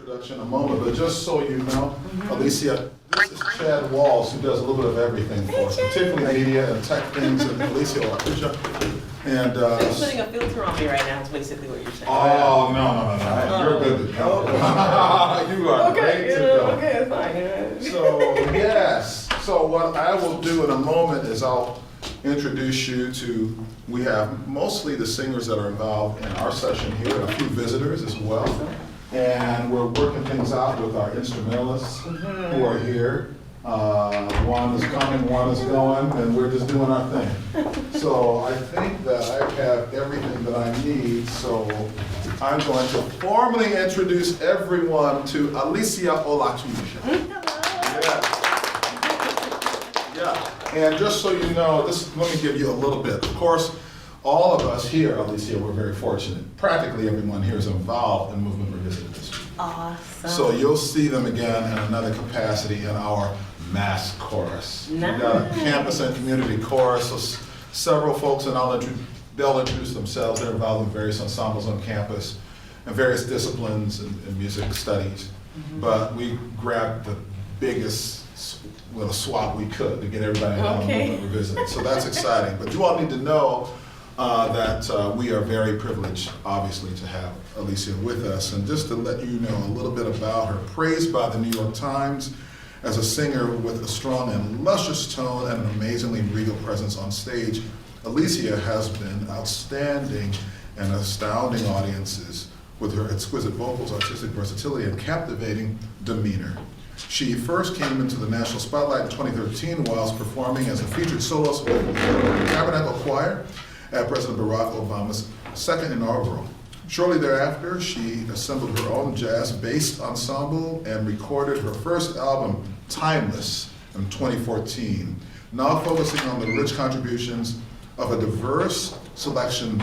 introduction in a moment, but just so you know, Alicia, this is Chad Walls, who does a little bit of everything for us, particularly media and tech things, and Alicia Olatuja. And You're putting a filter on me right now, is basically what you're saying. oh, no. You're good to go. You are great to go. Okay, it's fine. So, yes. So what I will do in a moment is I'll introduce you to, we have mostly the singers that are involved in our session here, and a few visitors as well. And we're working things out with our instrumentalists who are here. One is coming, one is going, and we're just doing our thing. So I think that I have everything that I need, so I'm going to formally introduce everyone to Alicia Olatuja. Yeah, and just so you know, let me give you a little bit. Of course, all of us here, Alicia, we're very fortunate. Practically everyone here is involved in Movement Revisited History. Awesome. So you'll see them again in another capacity in our mass chorus. Nice. We've got a campus and community chorus, so several folks, and they'll introduce themselves. They're involved in various ensembles on campus and various disciplines and music studies. But we grabbed the biggest swap we could to get everybody involved in Movement Revisited. So that's exciting. But you all need to know that we are very privileged, obviously, to have Alicia with us. And just to let you know a little bit about her, praised by the New York Times as a singer with a strong and luscious tone and an amazingly regal presence on stage, Alicia has been outstanding and astounding audiences with her exquisite vocals, artistic versatility, and captivating demeanor. She first came into the national spotlight in 2013 whilst performing as a featured soloist with the Tabernacle Choir at President Barack Obama's second inaugural. Shortly thereafter, she assembled her own jazz-based ensemble and recorded her first album, Timeless, in 2014. Now focusing on the rich contributions of a diverse selection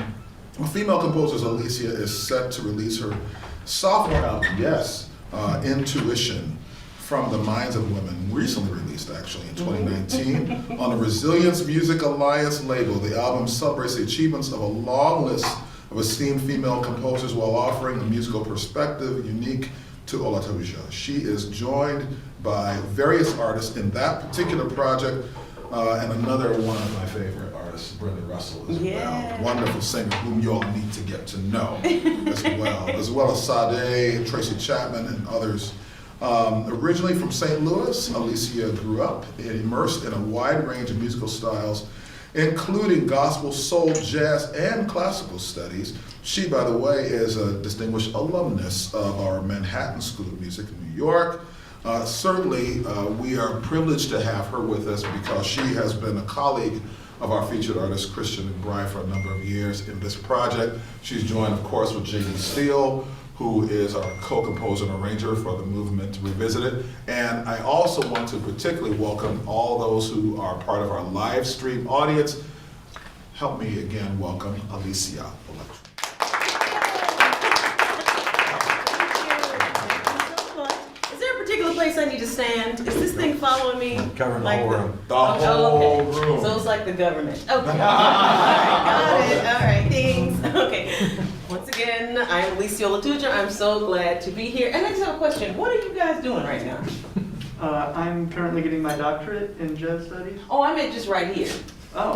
of female composers, Alicia is set to release her sophomore album, Intuition, from the Minds of Women, recently released actually in 2019 on the Resilience Music Alliance label. The album celebrates the achievements of a long list of esteemed female composers while offering a musical perspective unique to Olatuja. She is joined by various artists in that particular project, and another one of my favorite artists, Britney Russell, as well. Wonderful singer whom you all need to get to know as well as Sade, Tracy Chapman, and others. Originally from St. Louis, Alicia grew up immersed in a wide range of musical styles, including gospel, soul, jazz, and classical studies. She, by the way, is a distinguished alumnus of our Manhattan School of Music in New York. Certainly, we are privileged to have her with us because she has been a colleague of our featured artist, Christian McBride, for a number of years in this project. She's joined, of course, with J.D. Steele, who is our co-composer and arranger for the Movement Revisited. And I also want to particularly welcome all those who are part of our live stream audience. Help me again welcome Alicia Olatuja. Is there a particular place I need to stand? Is this thing following me? Covering the whole room. The whole room. So it's like the government. Okay. All right, got it. All right, thanks. Okay. Once again, I'm Alicia Olatuja. I'm so glad to be here. And I just have a question. What are you guys doing right now? I'm currently getting my doctorate in jazz studies. Oh, I meant just right here. Oh.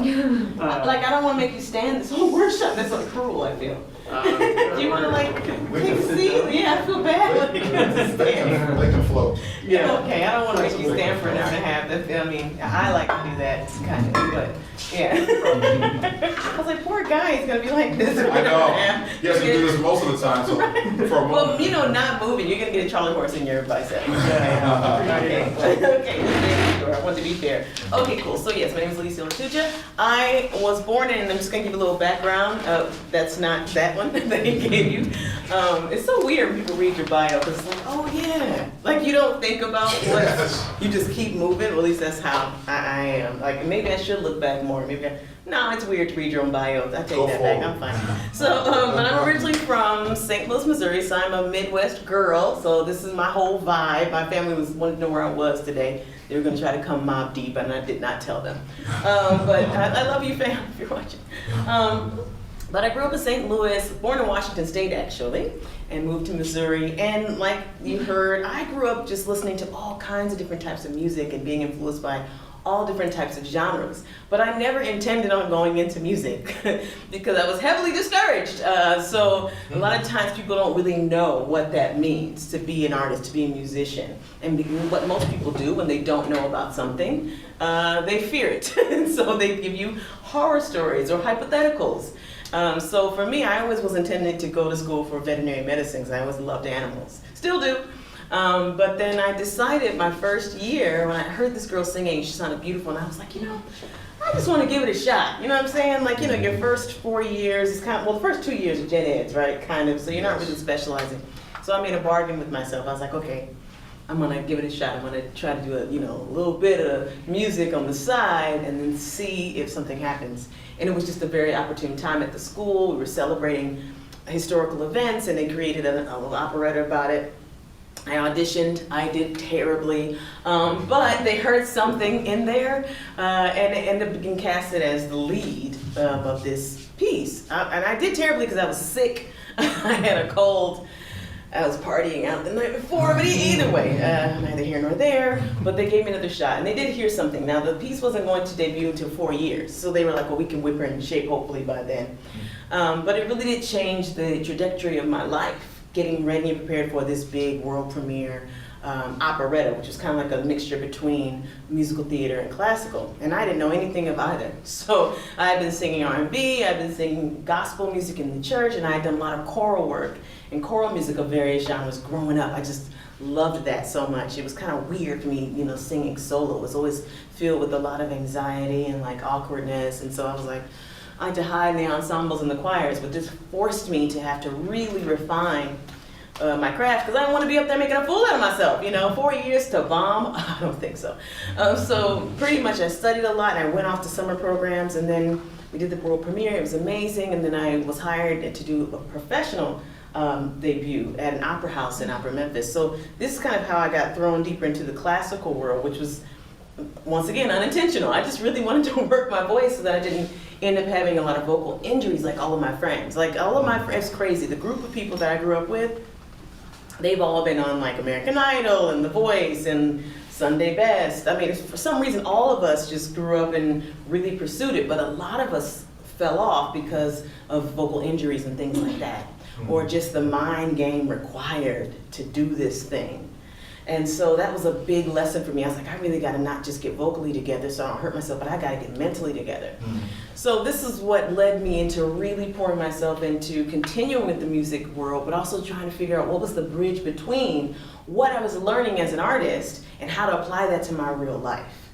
Like, I don't want to make you stand this whole workshop. That's so cruel, I feel. Do you want to, like, take a seat? Yeah, I feel bad. They can float. Yeah. Okay, I don't want to make you stand for an hour and a half. I mean, I like to do that kind of, but yeah. I was like, poor guy, he's gonna be like this. I know. He has to do this most of the time. So for a moment. Well, you know, not moving, you're gonna get a Charlie horse in your bicep. Okay. Okay. Sure. I want to be fair. Okay, cool. So yes, my name is Alicia Olatuja. I was born in, I'm just gonna give you a little background. That's not that one that he gave you. It's so weird when people read your bio because it's like, oh yeah, like you don't think about what, you just keep moving. Well, at least that's how I am. Like maybe I should look back more. No, it's weird to read your own bio. I take that back. I'm fine. So, but I'm originally from St. Louis, Missouri, so I'm a Midwest girl. So this is my whole vibe. My family wanted to know where I was today. They were going to try to come mob deep, and I did not tell them. But I love you, fam, if you're watching. But I grew up in St. Louis, born in Washington State actually, and moved to Missouri. And like you heard, I grew up just listening to all kinds of different types of music and being influenced by all different types of genres. But I never intended on going into music because I was heavily discouraged. So a lot of times people don't really know what that means to be an artist, to be a musician. And what most people do when they don't know about something, they fear it. And so they give you horror stories or hypotheticals. So for me, I always was intended to go to school for veterinary medicine because I always loved animals. Still do. But then I decided my first year when I heard this girl singing, she sounded beautiful, and I was like, you know, I just want to give it a shot. You know what I'm saying? Like, you know, your first 4 years is kind of, well, the first 2 years are gen eds, right? Kind of. So you're not really specializing. So I made a bargain with myself. I was like, okay, I'm going to give it a shot. I'm going to try to do a, you know, a little bit of music on the side and then see if something happens. And it was just a very opportune time at the school. We were celebrating historical events, and they created a little operetta about it. I auditioned, I did terribly, but they heard something in there, and it ended up being casted as the lead of this piece. And I did terribly because I was sick, I had a cold, I was partying out the night before, but either way, neither here nor there, but they gave me another shot, and they did hear something. Now, the piece wasn't going to debut until 4 years, so they were like, well, we can whip her into shape hopefully by then. But it really did change the trajectory of my life, getting ready and prepared for this big world premiere operetta, which was kind of like a mixture between musical theater and classical. And I didn't know anything of either. So I had been singing R&B, I'd been singing gospel music in the church, and I had done a lot of choral work and choral music of various genres growing up. I just loved that so much. It was kind of weird for me, you know, singing solo. It was always filled with a lot of anxiety and like awkwardness. And so I was like, I had to hide in the ensembles and the choirs, but this forced me to have to really refine my craft, because I didn't want to be up there making a fool out of myself, you know. 4 years to bomb? I don't think so. So pretty much I studied a lot, and I went off to summer programs, and then we did the world premiere. It was amazing, and then I was hired to do a professional debut at an opera house in Opera Memphis. So this is kind of how I got thrown deeper into the classical world, which was, once again, unintentional. I just really wanted to work my voice so that I didn't end up having a lot of vocal injuries like all of my friends. Like all of my friends, crazy. The group of people that I grew up with, they've all been on like American Idol and The Voice and Sunday Best. I mean, for some reason, all of us just grew up and really pursued it, but a lot of us fell off because of vocal injuries and things like that, or just the mind game required to do this thing. And so that was a big lesson for me. I was like, I really got to not just get vocally together so I don't hurt myself, but I got to get mentally together. So this is what led me into really pouring myself into continuing with the music world, but also trying to figure out what was the bridge between what I was learning as an artist and how to apply that to my real life.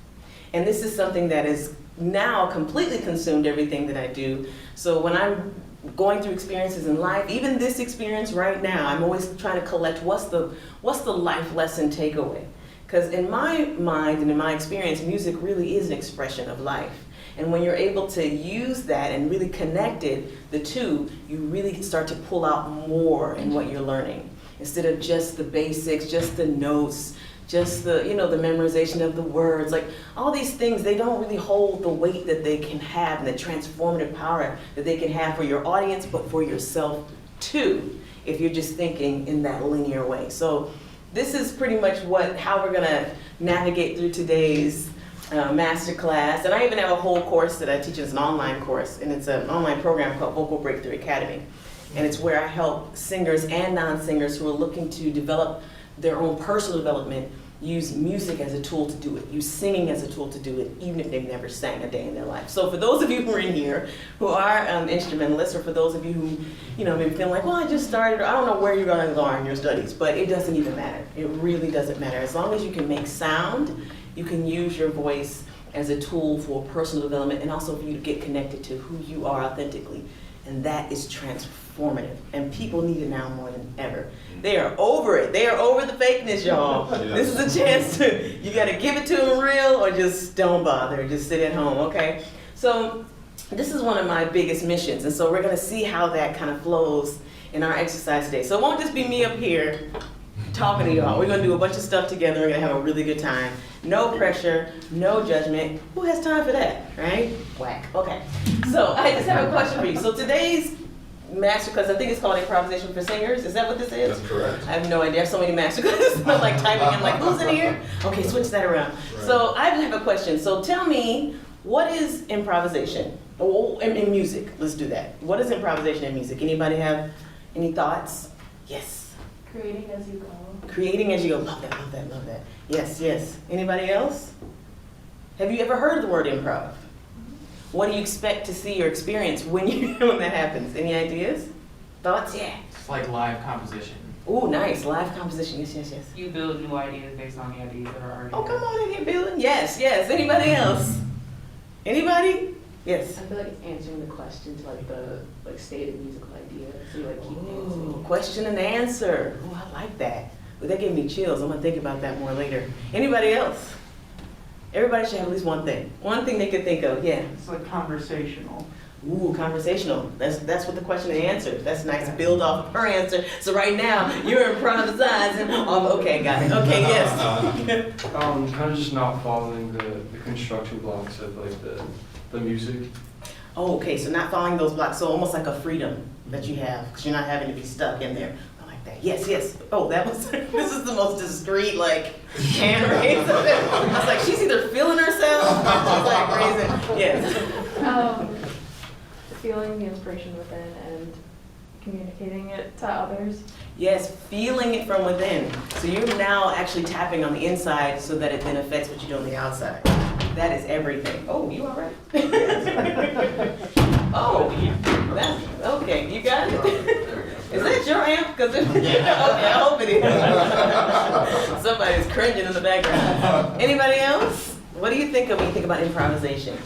And this is something that is now completely consumed everything that I do. So when I'm going through experiences in life, even this experience right now, I'm always trying to collect what's the life lesson takeaway. Because in my mind and in my experience, music really is an expression of life. And when you're able to use that and really connect it, the two, you really start to pull out more in what you're learning. Instead of just the basics, just the notes, just the, you know, the memorization of the words, like all these things, they don't really hold the weight that they can have and the transformative power that they can have for your audience, but for yourself too, if you're just thinking in that linear way. So this is pretty much how we're gonna navigate through today's masterclass. And I even have a whole course that I teach as an online course, and it's an online program called Vocal Breakthrough Academy. And it's where I help singers and non-singers who are looking to develop their own personal development, use music as a tool to do it, use singing as a tool to do it, even if they've never sang a day in their life. So for those of you who are in here, who are instrumentalists, or for those of you who, you know, maybe feel like, well, I just started, or I don't know where you're going to go in your studies, but it doesn't even matter. It really doesn't matter. As long as you can make sound, you can use your voice as a tool for personal development and also for you to get connected to who you are authentically. And that is transformative. And people need it now more than ever. They are over it. They are over the fakeness, y'all. This is a chance to, you gotta give it to them real or just don't bother, just sit at home, okay? So this is one of my biggest missions. And so we're gonna see how that kind of flows in our exercise today. So it won't just be me up here talking to y'all. We're gonna do a bunch of stuff together. We're gonna have a really good time. No pressure, no judgment. Who has time for that, right? Whack. Okay. So I just have a question for you. So today's masterclass, I think it's called Improvisation for Singers. Is that what this is? That's correct. I have no idea. I have so many masterclasses. I'm like typing. I'm like, who's in here? Okay, switch that around. Right. So I have a question. So tell me, what is improvisation? Oh, in music. Let's do that. What is improvisation in music? Anybody have any thoughts? Yes. Creating as you go. Creating as you go. Love that, love that, love that. Yes, yes. Anybody else? Have you ever heard the word improv? What do you expect to see or experience when when that happens? Any ideas? Thoughts? Yeah. It's like live composition. Ooh, nice. Live composition. Yes, yes, yes. You build new ideas based on the ideas that are already Oh, there. come on in here, building. Yes, yes. Anybody else? Anybody? Yes. I feel like it's answering the question to like the stated musical idea. So you like keep Ooh, dancing. question and answer. Oh, I like that. But that gave me chills. I'm gonna think about that more later. Anybody else? Everybody should have at least one thing. One thing they could think of. Yeah. It's like conversational. Ooh, conversational. That's what the question and answer. That's nice. Build off of her answer. So right now you're improvising. Okay, got it. Okay, yes. Kind of just not following the construction blocks of like the music. Oh, okay. So not following those blocks. So almost like a freedom that you have, because you're not having to be stuck in there. I like that. Yes, yes. Oh, that was. This is the most discreet like hand raise of it. I was like, she's either feeling herself or she's like raising. Yes. Feeling the inspiration within and communicating it to others. Yes, feeling it from within. So you're now actually tapping on the inside so that it then affects what you do on the outside. That is everything. Oh, you all right? Oh, that's, okay, you got it? Is that your amp? Cause okay, I hope it is. Somebody's cringing in the background. Anybody else? What do you think of when you think about improvisation?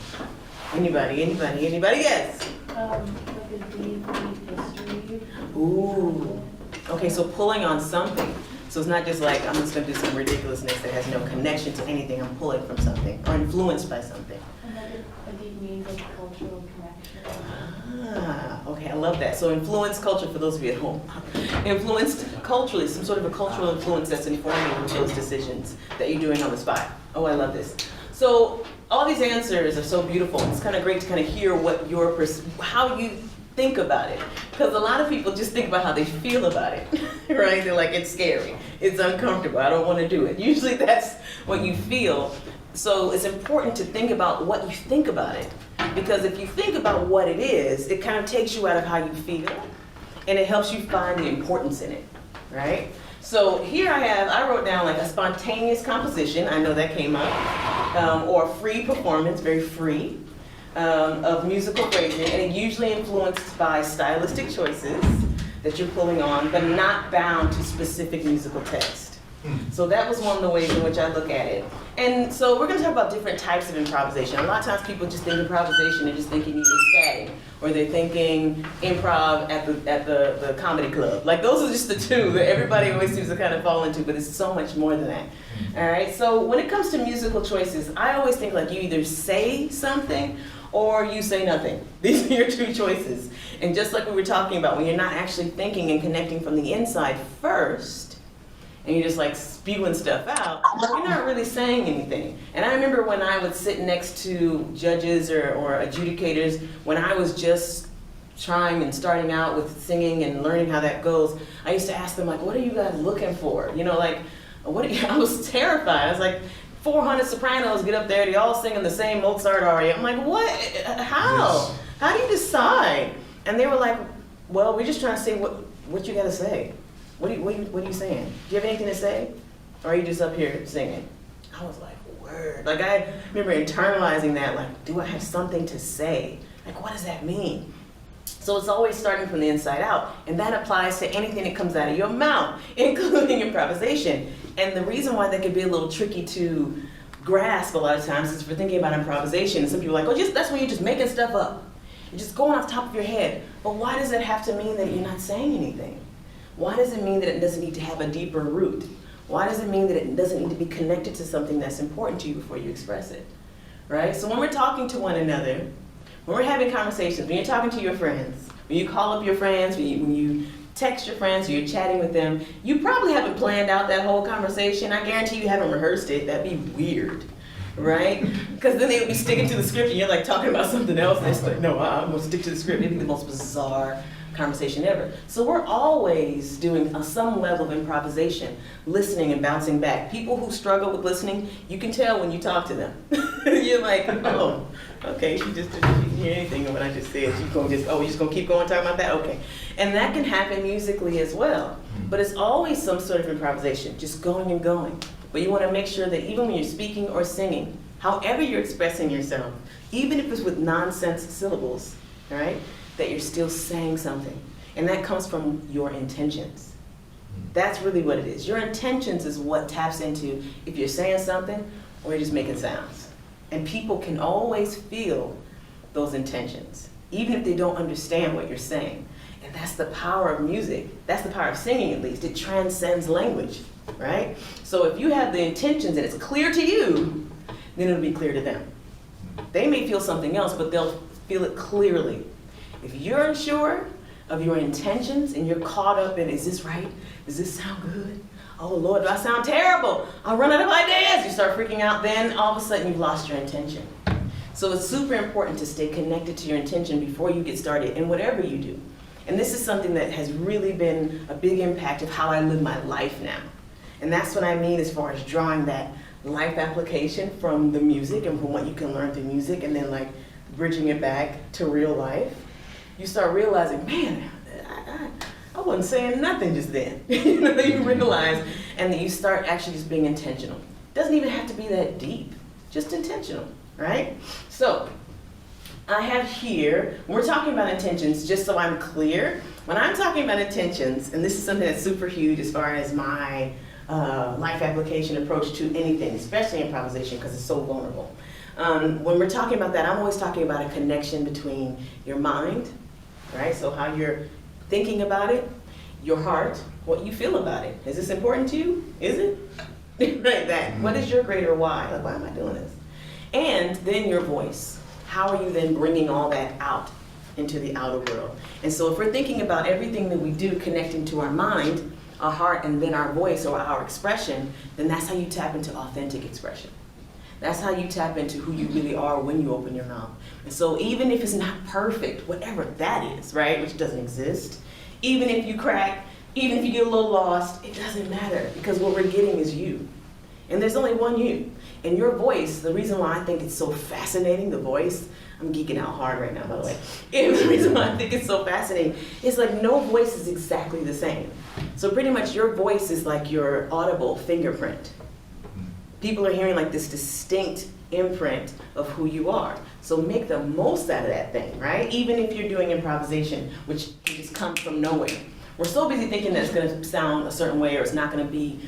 Anybody? Yes. Like a deep history. Ooh. Okay, so pulling on something. So it's not just like, I'm just gonna do some ridiculousness that has no connection to anything. I'm pulling from something or influenced by something. And like a deep meaning of cultural connection. Ah, okay, I love that. So influence culture, for those of you at home. Influenced culturally, some sort of a cultural influence that's informing those decisions that you're doing on the spot. Oh, I love this. So all these answers are so beautiful. It's kind of great to kind of hear what your how you think about it. Because a lot of people just think about how they feel about it, right? They're like, it's scary, it's uncomfortable, I don't want to do it. Usually that's what you feel. So it's important to think about what you think about it. Because if you think about what it is, it kind of takes you out of how you feel, and it helps you find the importance in it, right? So here I wrote down like a spontaneous composition, I know that came up, or a free performance, very free, of musical phrasing, and it usually influenced by stylistic choices that you're pulling on, but not bound to specific musical text. So that was one of the ways in which I look at it. And so we're going to talk about different types of improvisation. A lot of times people just think improvisation, they're just thinking either scatting, or they're thinking improv at the comedy club. Like those are just the two that everybody always seems to kind of fall into, but it's so much more than that. All right, so when it comes to musical choices, I always think like you either say something or you say nothing. These are your two choices. And just like we were talking about, when you're not actually thinking and connecting from the inside first, and you're just like spewing stuff out, you're not really saying anything. And I remember when I would sit next to judges or adjudicators, when I was just trying and starting out with singing and learning how that goes, I used to ask them like, what are you guys looking for? You know, like, I was terrified. I was like, 400 sopranos get up there, they all singing the same Mozart aria. I'm like, what? How? Yes. How do you decide? And they were like, well, we're just trying to say what you gotta say. What are you saying? Do you have anything to say? Or are you just up here singing? I was like, word. Like I remember internalizing that, like, do I have something to say? Like, what does that mean? So it's always starting from the inside out, and that applies to anything that comes out of your mouth, including improvisation. And the reason why that could be a little tricky to grasp a lot of times is if we're thinking about improvisation, and some people are like, oh, that's when you're just making stuff up. You're just going off the top of your head. But why does it have to mean that you're not saying anything? Why does it mean that it doesn't need to have a deeper root? Why does it mean that it doesn't need to be connected to something that's important to you before you express it, right? So when we're talking to one another, when we're having conversations, when you're talking to your friends, when you call up your friends, when you text your friends or you're chatting with them, you probably haven't planned out that whole conversation. I guarantee you haven't rehearsed it. That'd be weird, right? Because then they would be sticking to the script and you're like talking about something else. And it's like, no, I'm gonna stick to the script. It'd be the most bizarre conversation ever. So we're always doing some level of improvisation, listening and bouncing back. People who struggle with listening, you can tell when you talk to them. You're like, oh, okay, she didn't hear anything of what I just said. You're just gonna keep going talking about that? Okay. And that can happen musically as well. But it's always some sort of improvisation, just going and going. But you wanna make sure that even when you're speaking or singing, however you're expressing yourself, even if it's with nonsense syllables, all right, that you're still saying something. And that comes from your intentions. That's really what it is. Your intentions is what taps into if you're saying something or you're just making sounds. And people can always feel those intentions, even if they don't understand what you're saying. And that's the power of music. That's the power of singing, at least. It transcends language, right? So if you have the intentions and it's clear to you, then it'll be clear to them. They may feel something else, but they'll feel it clearly. If you're unsure of your intentions and you're caught up in, is this right? Does this sound good? Oh Lord, do I sound terrible? I'll run out of ideas. You start freaking out, then all of a sudden you've lost your intention. So it's super important to stay connected to your intention before you get started in whatever you do. And this is something that has really been a big impact of how I live my life now. And that's what I mean as far as drawing that life application from the music and from what you can learn through music and then like bridging it back to real life. You start realizing, man, I wasn't saying nothing just then. You realize, and then you start actually just being intentional. Doesn't even have to be that deep, just intentional, right? So, I have here, when we're talking about intentions, just so I'm clear, when I'm talking about intentions, and this is something that's super huge as far as my life application approach to anything, especially improvisation, because it's so vulnerable. When we're talking about that, I'm always talking about a connection between your mind, right? So how you're thinking about it, your heart, what you feel about it. Is this important to you? Is it? Right, that. What is your greater why? Like, why am I doing this? And then your voice. How are you then bringing all that out into the outer world? And so if we're thinking about everything that we do connecting to our mind, our heart, and then our voice or our expression, then that's how you tap into authentic expression. That's how you tap into who you really are when you open your mouth. And so even if it's not perfect, whatever that is, right, which doesn't exist, even if you crack, even if you get a little lost, it doesn't matter because what we're getting is you. And there's only one you. And your voice, the reason why I think it's so fascinating, the voice, I'm geeking out hard right now, by the way. And the reason why I think it's so fascinating is like no voice is exactly the same. So pretty much your voice is like your audible fingerprint. People are hearing like this distinct imprint of who you are. So make the most out of that thing, right? Even if you're doing improvisation, which just comes from nowhere. We're so busy thinking that it's gonna sound a certain way or it's not gonna be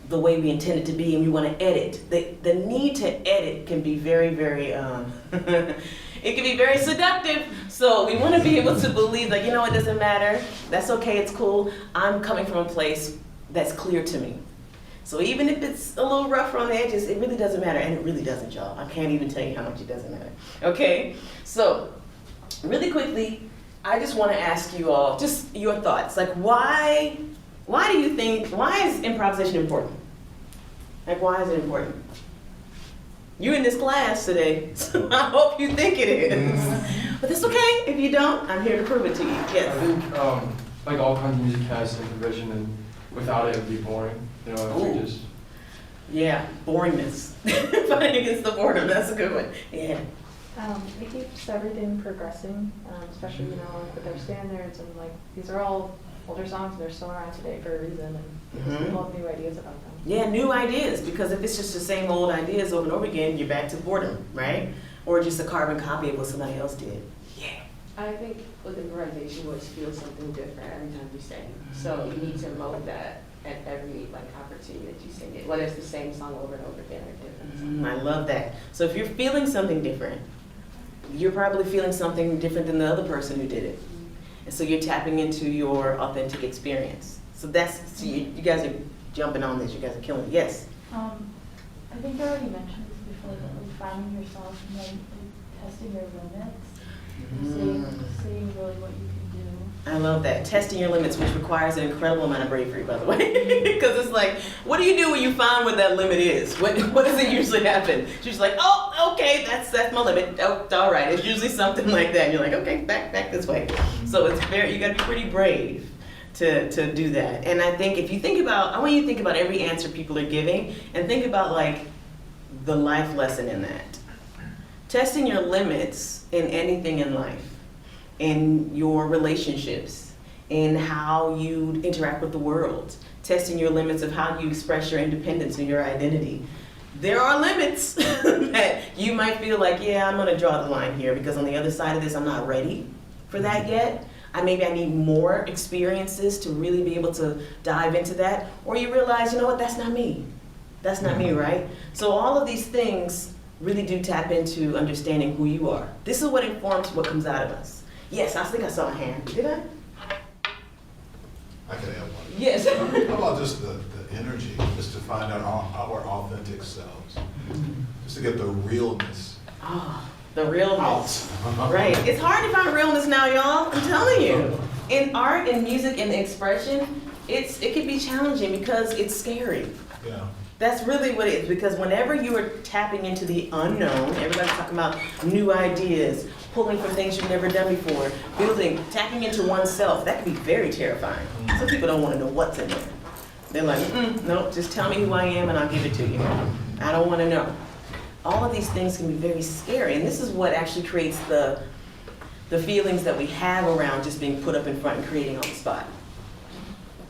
the way we intend it to be and we wanna edit. The need to edit can be very, very, it can be very seductive. So we wanna be able to believe that, you know, it doesn't matter. That's okay, it's cool. I'm coming from a place that's clear to me. So even if it's a little rough on the edges, it really doesn't matter, and it really doesn't, y'all. I can't even tell you how much it doesn't matter, okay? So, really quickly, I just wanna ask you all, just your thoughts. Like, why do you think, why is improvisation important? Like, why is it important? You're in this class today, so I hope you think it is. But that's okay, if you don't, I'm here to prove it to you, yes. I think like all kinds of music has improvisation, and without it, it would be boring. You know, if we just... Yeah, boringness. Fighting against the boredom, that's a good one. Yeah. It keeps everything progressing, especially, you know, with their standards and like, these are all older songs and they're still around today for a reason and people have new ideas about them. Yeah, new ideas, because if it's just the same old ideas over and over again, you're back to boredom, right? Or just a carbon copy of what somebody else did. Yeah. I think with improvisation, you always feel something different every time you sing. So you need to mold that at every opportunity that you sing it, whether it's the same song over and over again or different. I love that. So if you're feeling something different, you're probably feeling something different than the other person who did it. And so you're tapping into your authentic experience. So that's, so you guys are jumping on this, you guys are killing it. Yes? I think I already mentioned this before, but like finding yourself and then like, testing your limits, seeing really what you can do. I love that. Testing your limits, which requires an incredible amount of bravery, by the way. Because it's like, what do you do when you find what that limit is? What does it usually happen? She's like, oh, okay, that's my limit. Oh, all right. It's usually something like that. And you're like, okay, back this way. So it's you gotta be pretty brave to do that. And I think if you think about, I want you to think about every answer people are giving and think about like the life lesson in that. Testing your limits in anything in life, in your relationships, in how you interact with the world, testing your limits of how you express your independence and your identity. There are limits that you might feel like, yeah, I'm gonna draw the line here because on the other side of this, I'm not ready for that yet. Maybe I need more experiences to really be able to dive into that. Or you realize, you know what, that's not me. That's not me, right? So all of these things really do tap into understanding who you are. This is what informs what comes out of us. Yes, I think I saw a hand. Did I? I could add one. Yes. How about just the energy, just to find out our authentic selves, just to get the realness The realness. out. Right. It's hard to find realness now, y'all. I'm telling you. In art and music and expression, it can be challenging because it's scary. Yeah. That's really what it is, because whenever you are tapping into the unknown, everybody's talking about new ideas, pulling from things you've never done before, building, tapping into oneself, that can be very terrifying. Some people don't want to know what's in there. They're like, no, just tell me who I am and I'll give it to you. I don't want to know. All of these things can be very scary, and this is what actually creates the feelings that we have around just being put up in front and creating on the spot.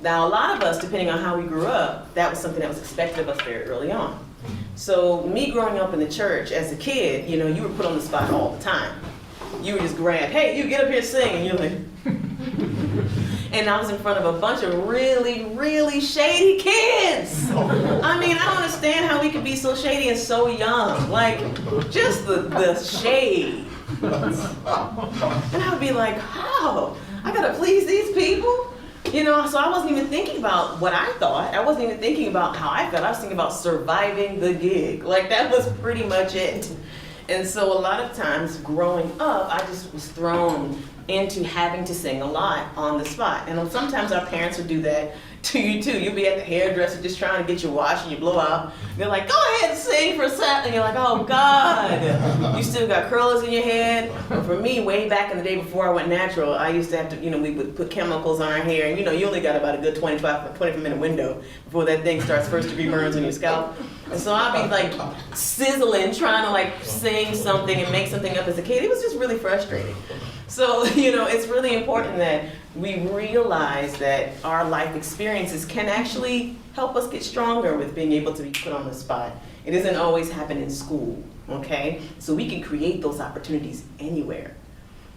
Now, a lot of us, depending on how we grew up, that was something that was expected of us very early on. So me growing up in the church as a kid, you were put on the spot all the time. You were just grabbed, hey, you get up here and sing, and you're like, and I was in front of a bunch of really, really shady kids. I mean, I don't understand how we could be so shady and so young. Like, just the shade. And I would be like, how? I gotta please these people? So I wasn't even thinking about what I thought. I wasn't even thinking about how I felt. I was thinking about surviving the gig. Like, that was pretty much it. And so a lot of times growing up, I just was thrown into having to sing a lot on the spot. And sometimes our parents would do that to you too. You'll be at the hairdresser just trying to get your wash and you blow out. They're like, go ahead and sing for a second. And you're like, oh God, you still got curlers in your head. But for me, way back in the day before I went natural, I used to have to, we would put chemicals on our hair. And you only got about a good 25-minute window before that thing starts first-degree burns on your scalp. And so I'd be like sizzling, trying to like sing something and make something up as a kid. It was just really frustrating. So, it's really important that we realize that our life experiences can actually help us get stronger with being able to be put on the spot. It doesn't always happen in school, okay? So we can create those opportunities anywhere.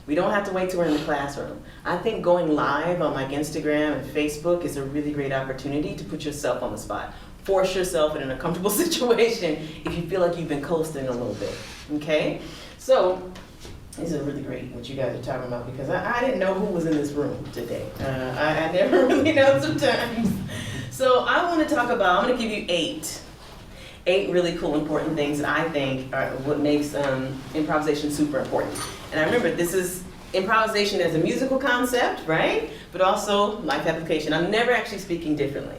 We don't have to wait till we're in the classroom. I think going live on like Instagram and Facebook is a really great opportunity to put yourself on the spot. Force yourself in a comfortable situation if you feel like you've been coasting a little bit, okay? So, this is really great what you guys are talking about because I didn't know who was in this room today. I never really know sometimes. So I want to talk about, I'm going to give you eight really cool important things that I think are what makes improvisation super important. And I remember this is improvisation as a musical concept, right? But also life application. I'm never actually speaking differently.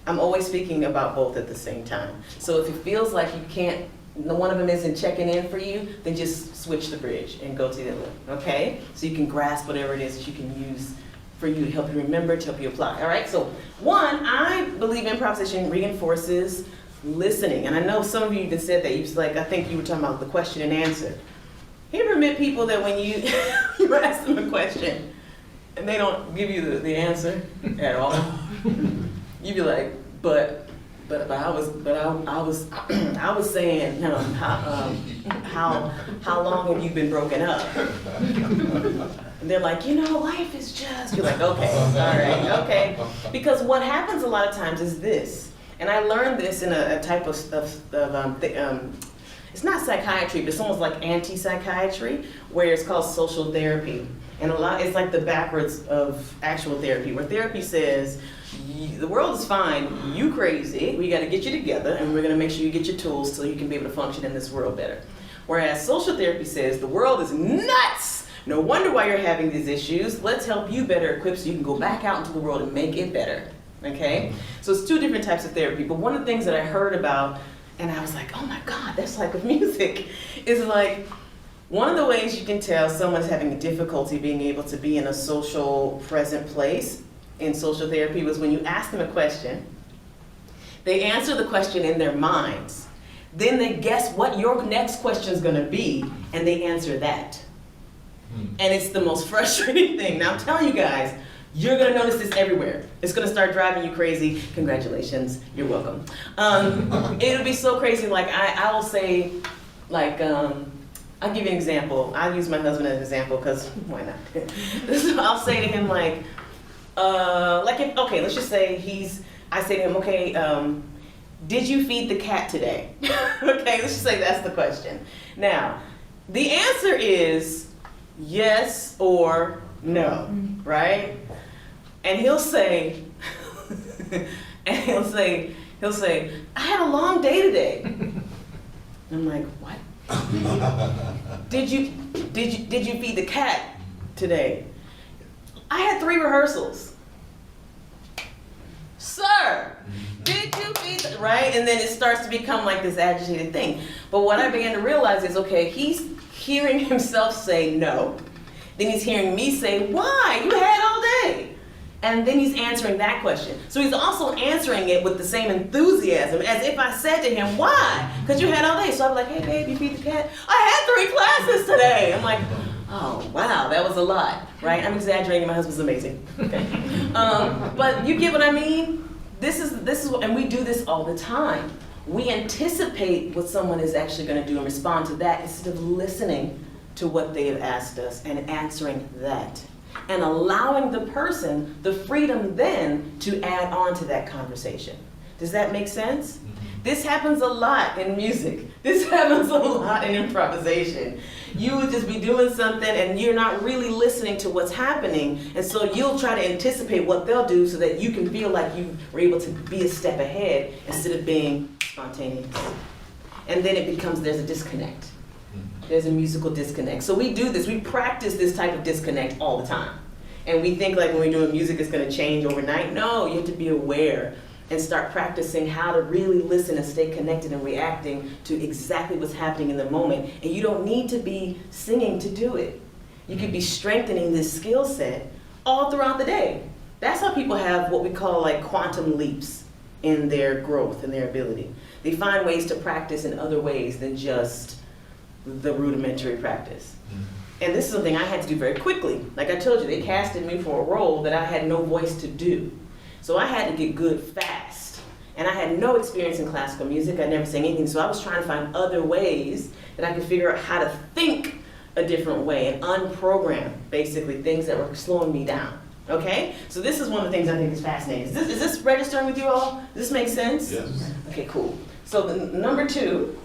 I'm always speaking about both at the same time. So if it feels like you can't, one of them isn't checking in for you, then just switch the bridge and go to the other one, okay? So you can grasp whatever it is that you can use for you to help you remember, to help you apply, all right? So one, I believe improvisation reinforces listening. And I know some of you even said that. You was like, I think you were talking about the question and answer. You ever met people that when you ask them a question and they don't give you the answer at all? You'd be like, but I was saying, how long have you been broken up? And they're like, life is just. You're like, okay, all right, okay. Because what happens a lot of times is this, and I learned this in a type of it's not psychiatry, but it's almost like anti-psychiatry, where it's called social therapy. And it's like the backwards of actual therapy, where therapy says, the world is fine, you crazy, we gotta get you together and we're gonna make sure you get your tools so you can be able to function in this world better. Whereas social therapy says, the world is nuts, No wonder why you're having these issues. Let's help you better equipped so you can go back out into the world and make it better. Okay? So it's two different types of therapy. But one of the things that I heard about, and I was like, oh my God, that's like with music, is like, one of the ways you can tell someone's having a difficulty being able to be in a social present place in social therapy was when you ask them a question, they answer the question in their minds, then they guess what your next question is going to be, and they answer that. And it's the most frustrating thing. Now I'm telling you guys, you're going to notice this everywhere. It's going to start driving you crazy. Congratulations, you're welcome. It'll be so crazy. Like I will say, like, I'll give you an example. I'll use my husband as an example because why not? So I'll say to him like if, okay, let's just say I say to him, okay, did you feed the cat today? Okay, let's just say that's the question. Now, the answer is yes or no, right? And he'll say, I had a long day today. I'm like, what? Did you feed the cat today? I had 3 rehearsals. Sir, did you feed the, right? And then it starts to become like this agitated thing. But what I began to realize is, okay, he's hearing himself say no. Then he's hearing me say, why? You had all day. And then he's answering that question. So he's also answering it with the same enthusiasm as if I said to him, why? Because you had all day. So I'm like, hey babe, you feed the cat? I had 3 classes today. I'm like, oh wow, that was a lot, right? I'm exaggerating, my husband's amazing. Okay. But you get what I mean? This is what, and we do this all the time. We anticipate what someone is actually gonna do and respond to that instead of listening to what they have asked us and answering that. And allowing the person the freedom then to add on to that conversation. Does that make sense? This happens a lot in music. This happens a lot in improvisation. You would just be doing something and you're not really listening to what's happening, and so you'll try to anticipate what they'll do so that you can feel like you were able to be a step ahead instead of being spontaneous. And then it becomes, there's a disconnect. There's a musical disconnect. So we do this, we practice this type of disconnect all the time. And we think like when we're doing music it's gonna change overnight. No, you have to be aware and start practicing how to really listen and stay connected and reacting to exactly what's happening in the moment. And you don't need to be singing to do it. You could be strengthening this skill set all throughout the day. That's how people have what we call like quantum leaps in their growth and their ability. They find ways to practice in other ways than just the rudimentary practice. And this is something I had to do very quickly. Like I told you, they casted me for a role that I had no voice to do. So I had to get good fast. And I had no experience in classical music. I never sang anything. So I was trying to find other ways that I could figure out how to think a different way and unprogram basically things that were slowing me down. Okay? So this is one of the things I think is fascinating. Is this registering with you all? Does this make sense? Yes. Okay, cool. So the number 2,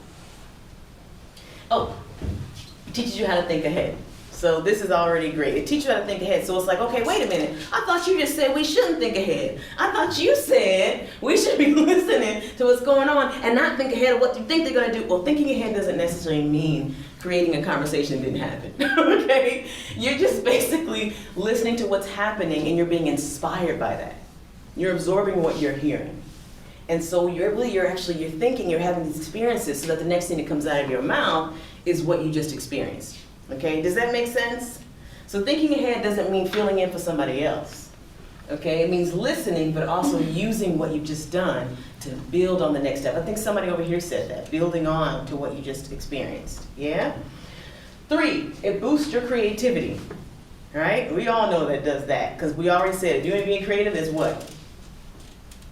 teaches you how to think ahead. So this is already great. It teaches you how to think ahead. So it's like, okay, wait a minute. I thought you just said we shouldn't think ahead. I thought you said we should be listening to what's going on and not think ahead of what you think they're gonna do. Well, thinking ahead doesn't necessarily mean creating a conversation that didn't happen, okay? You're just basically listening to what's happening and you're being inspired by that. You're absorbing what you're hearing. And so you're thinking, you're having these experiences so that the next thing that comes out of your mouth is what you just experienced. Okay, does that make sense? So thinking ahead doesn't mean filling in for somebody else. Okay, it means listening, but also using what you've just done to build on the next step. I think somebody over here said that, building on to what you just experienced. Yeah? 3, it boosts your creativity. Right? We all know that it does that, because we already said doing being creative is what?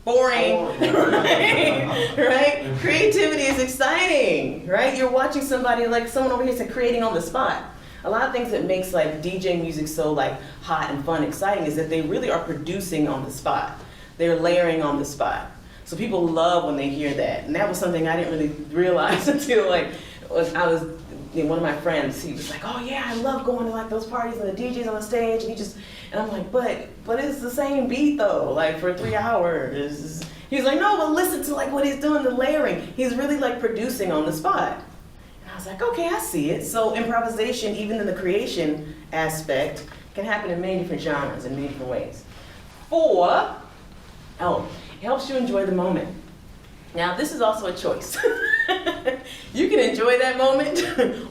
Boring, right? Creativity is exciting, right? You're watching somebody, like someone over here said, creating on the spot. A lot of things that makes like DJ music so like hot and fun, exciting is that they really are producing on the spot. They're layering on the spot. So people love when they hear that. And that was something I didn't really realize until like one of my friends, he was like, oh yeah, I love going to like those parties and the DJs on the stage, and I'm like, but it's the same beat though, like for 3 hours. He's like, no, but listen to like what he's doing, the layering. He's really like producing on the spot. And I was like, okay, I see it. So improvisation, even in the creation aspect, can happen in many different genres, in many different ways. 4, it helps you enjoy the moment. Now, this is also a choice. You can enjoy that moment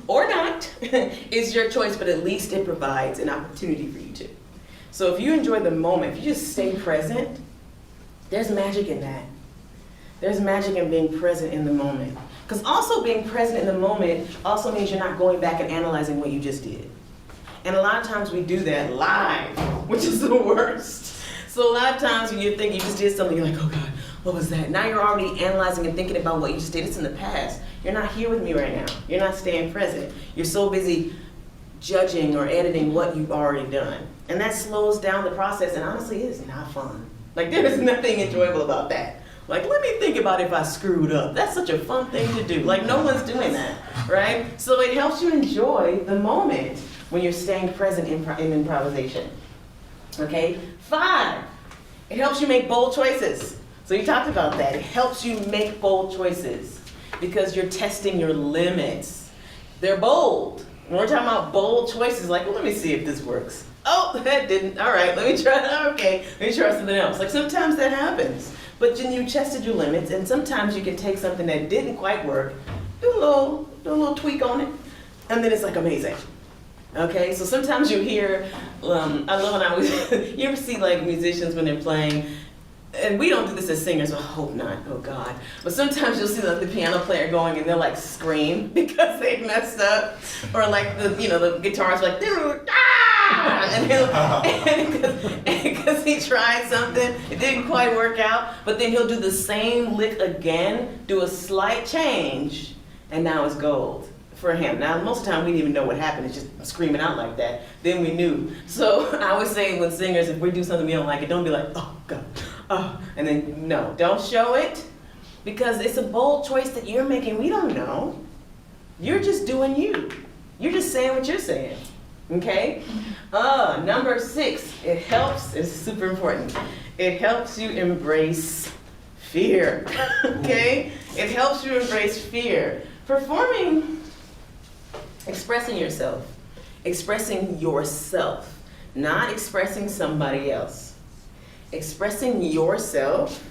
or not. It's your choice, but at least it provides an opportunity for you to. So if you enjoy the moment, if you just stay present, there's magic in that. There's magic in being present in the moment. Because also being present in the moment also means you're not going back and analyzing what you just did. And a lot of times we do that live, which is the worst. So a lot of times when you think you just did something, you're like, oh God, what was that? Now you're already analyzing and thinking about what you just did. It's in the past. You're not here with me right now. You're not staying present. You're so busy judging or editing what you've already done. And that slows down the process, and honestly, it is not fun. Like, there is nothing enjoyable about that. Like, let me think about if I screwed up. That's such a fun thing to do. Like, no one's doing that, right? So it helps you enjoy the moment when you're staying present in improvisation. Okay? 5, it helps you make bold choices. So you talked about that. It helps you make bold choices because you're testing your limits. They're bold. When we're talking about bold choices, like, well, let me see if this works. Oh, that didn't. All right, let me try. Okay, let me try something else. Like, sometimes that happens. But then you tested your limits, and sometimes you can take something that didn't quite work, do a little tweak on it, and then it's like amazing. Okay, so sometimes you hear, I love when I was, you ever see like musicians when they're playing, and we don't do this as singers, I hope not, oh God. But sometimes you'll see like the piano player going and they'll like scream because they messed up. Or like the guitarist like, and because he tried something, it didn't quite work out, but then he'll do the same lick again, do a slight change, and now it's gold for him. Now, most of the time we didn't even know what happened, it's just screaming out like that. Then we knew. So I always say when singers, if we do something we don't like it, don't be like, oh God. Oh, and then no, don't show it because it's a bold choice that you're making. We don't know. You're just doing you. You're just saying what you're saying. Okay? Number 6, it helps, it's super important. It helps you embrace fear. Okay? It helps you embrace fear. Performing, expressing yourself, not expressing somebody else. Expressing yourself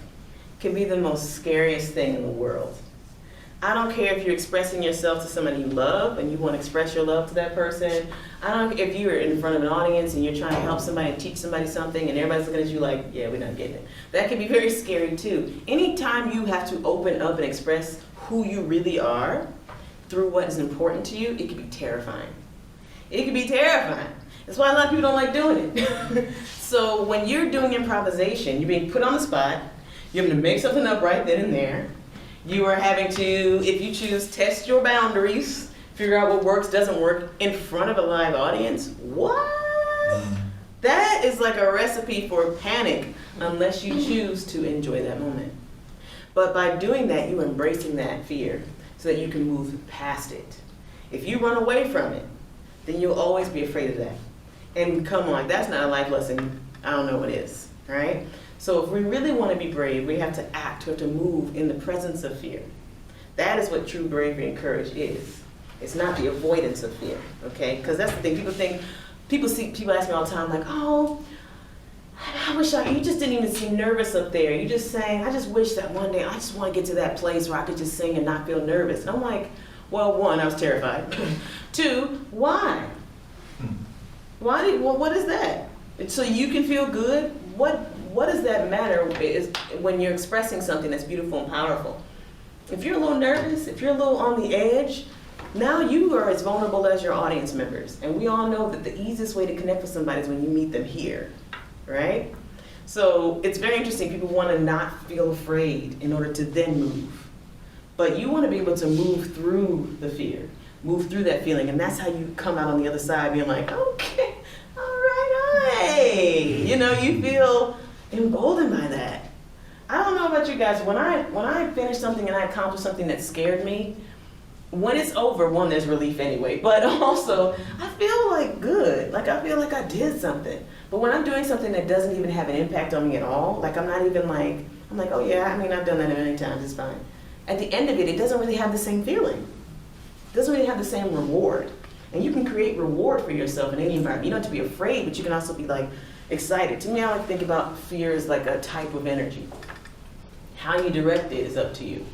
can be the most scariest thing in the world. I don't care if you're expressing yourself to somebody you love and you want to express your love to that person. I don't care if you're in front of an audience and you're trying to help somebody and teach somebody something and everybody's looking at you like, yeah, we're not getting it. That can be very scary too. Anytime you have to open up and express who you really are through what is important to you, it can be terrifying. It can be terrifying. That's why a lot of people don't like doing it. So when you're doing improvisation, you're being put on the spot, you're having to make something up right then and there. You are having to, if you choose, test your boundaries, figure out what works, doesn't work in front of a live audience. What? That is like a recipe for panic unless you choose to enjoy that moment. But by doing that, you're embracing that fear so that you can move past it. If you run away from it, then you'll always be afraid of that. And come on, that's not a life lesson. I don't know what is, right? So if we really want to be brave, we have to act, we have to move in the presence of fear. That is what true bravery and courage is. It's not the avoidance of fear, okay? Because that's the thing, people ask me all the time, like, oh, I wish you just didn't even seem nervous up there. You just sang, I just wish that one day, I just want to get to that place where I could just sing and not feel nervous. And I'm like, well, 1, I was terrified. 2, why? What is that? So you can feel good? What does that matter is when you're expressing something that's beautiful and powerful? If you're a little nervous, if you're a little on the edge, now you are as vulnerable as your audience members. And we all know that the easiest way to connect with somebody is when you meet them here, right? So it's very interesting. People want to not feel afraid in order to then move. But you want to be able to move through the fear, move through that feeling, and that's how you come out on the other side being like, okay, all right. You know, you feel emboldened by that. I don't know about you guys, when I finish something and I accomplish something that scared me, when it's over, 1, there's relief anyway, but also I feel like good, like I feel like I did something. But when I'm doing something that doesn't even have an impact on me at all, like I'm not even like, I'm like, oh yeah, I mean, I've done that many times, it's fine. At the end of it, it doesn't really have the same feeling. doesn't really have the same reward. And you can create reward for yourself in any environment. You don't have to be afraid, but you can also be like excited. To me, I like to think about fear as like a type of energy. How you direct it is up to you.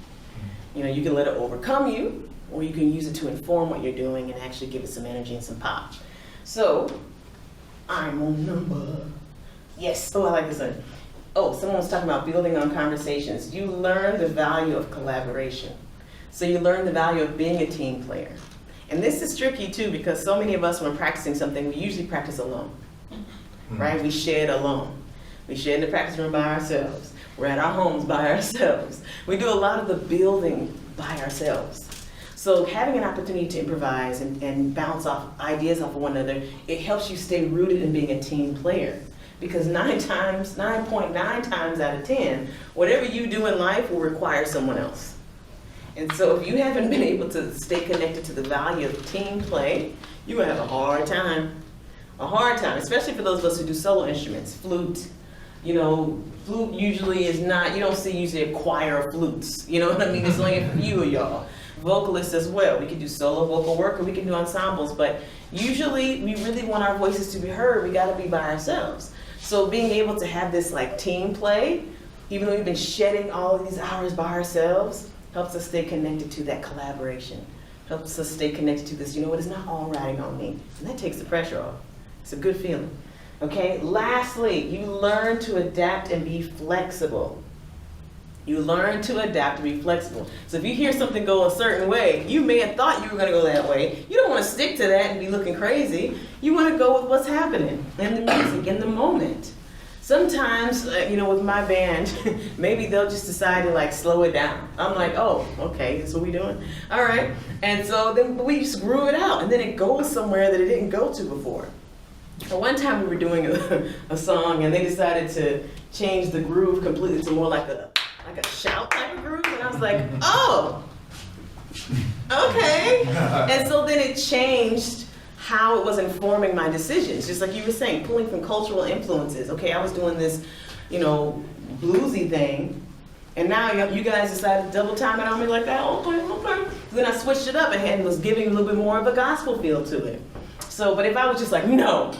You know, you can let it overcome you, or you can use it to inform what you're doing and actually give it some energy and some pop. So, I'm on number. Yes. Oh, I like this one. Oh, someone was talking about building on conversations. You learn the value of collaboration. So you learn the value of being a team player. And this is tricky too, because so many of us, when practicing something, we usually practice alone, right? We shed alone. We shed in the practice room by ourselves. We're at our homes by ourselves. We do a lot of the building by ourselves. So having an opportunity to improvise and bounce off ideas off of one another, it helps you stay rooted in being a team player. Because 9.9 times out of 10, whatever you do in life will require someone else. And so if you haven't been able to stay connected to the value of team play, you will have a hard time, especially for those of us who do solo instruments. Flute, you know, flute usually is not, you don't see usually a choir of flutes, you know what I mean? It's only a few of y'all. Vocalists as well. We can do solo vocal work or we can do ensembles, but usually we really want our voices to be heard. We gotta be by ourselves. So being able to have this like team play, even though we've been shedding all of these hours by ourselves, helps us stay connected to that collaboration. Helps us stay connected to this, you know what, it's not all riding on me. And that takes the pressure off. It's a good feeling. Okay, lastly, you learn to adapt and be flexible. You learn to adapt and be flexible. So if you hear something go a certain way, you may have thought you were gonna go that way. You don't wanna stick to that and be looking crazy. You wanna go with what's happening in the music, in the moment. Sometimes, you know, with my band, maybe they'll just decide to like slow it down. I'm like, oh, okay, that's what we doing? All right. And so then we just grew it out and then it goes somewhere that it didn't go to before. One time we were doing a song and they decided to change the groove completely to more like a shout type of groove, and I was like, oh, okay. And so then it changed how it was informing my decisions, just like you were saying, pulling from cultural influences. Okay, I was doing this, you know, bluesy thing, and now you guys decided to double time it on me like that. Okay. Then I switched it up and was giving a little bit more of a gospel feel to it. So, but if I was just like, no,